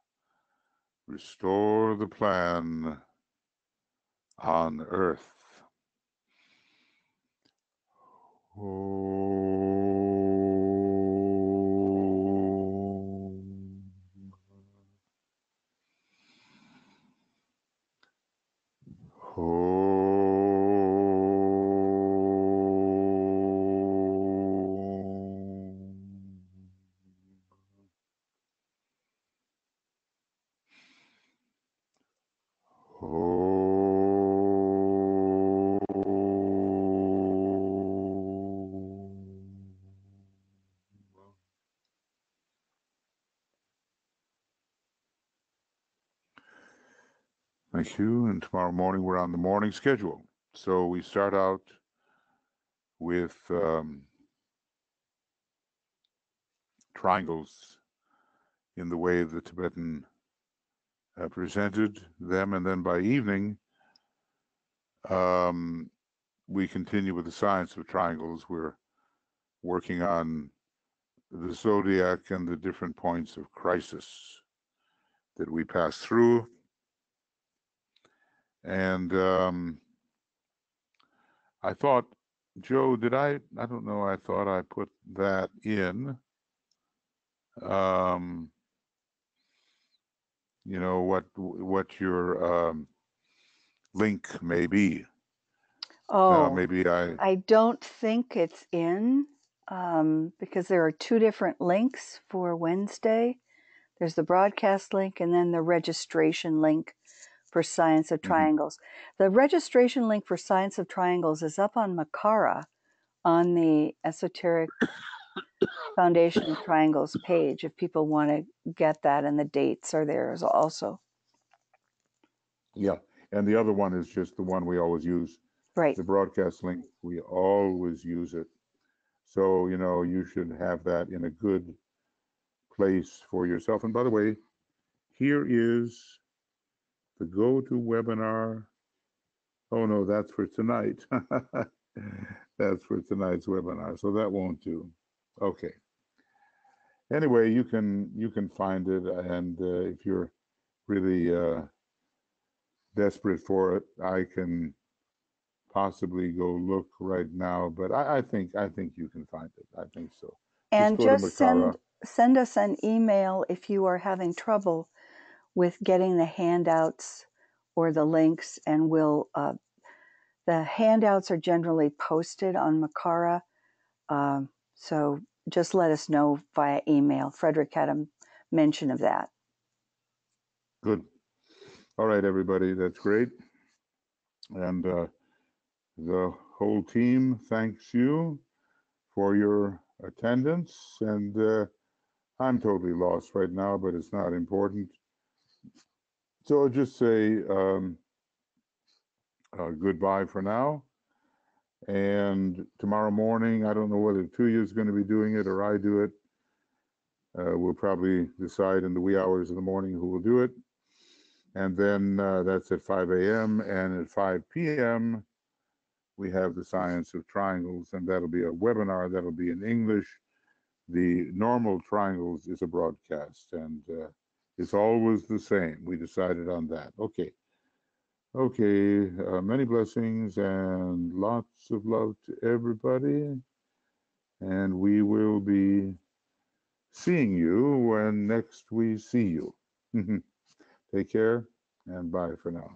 restore the plan on earth. Thank you. And tomorrow morning we're on the morning schedule. So we start out with triangles in the way the Tibetan presented them, and then by evening we continue with the science of triangles. We're working on the zodiac and the different points of crisis that we pass through. And I thought, Joe, did I don't know, I thought I put that in. You know, what your link may be. Oh, maybe I don't think it's in because there are two different links for Wednesday. There's the broadcast link and then the registration link for Science of Triangles. The registration link for Science of Triangles is up on Makara on the Esoteric Foundation of Triangles page if people want to get that, and the dates are there also. Yeah, and the other one is just the one we always use. Right. The broadcast link, we always use it. So, you know, you should have that in a good place for yourself. And by the way, here is the GoToWebinar. Oh no, that's for tonight. That's for tonight's webinar. So that won't do. Okay. Anyway, you can find it, and if you're really desperate for it, I can possibly go look right now, but I think you can find it. I think so. And go just to Makara. send us an email if you are having trouble with getting the handouts or the links, and we'll the handouts are generally posted on Makara, so just let us know via email. Frederick had a mention of that. Good. All right, everybody, that's great. And the whole team thanks you for your attendance. And I'm totally lost right now, but it's not important. So I'll just say goodbye for now. And tomorrow morning, I don't know whether Tuya is going to be doing it or I do it. We'll probably decide in the wee hours of the morning who will do it. And then that's at 5 a.m. And at 5 p.m., we have the science of triangles, and that'll be a webinar that'll be in English. The normal triangles is a broadcast, and it's always the same. We decided on that. Okay. Okay. Many blessings and lots of love to everybody. And we will be seeing you when next we see you. Take care and bye for now.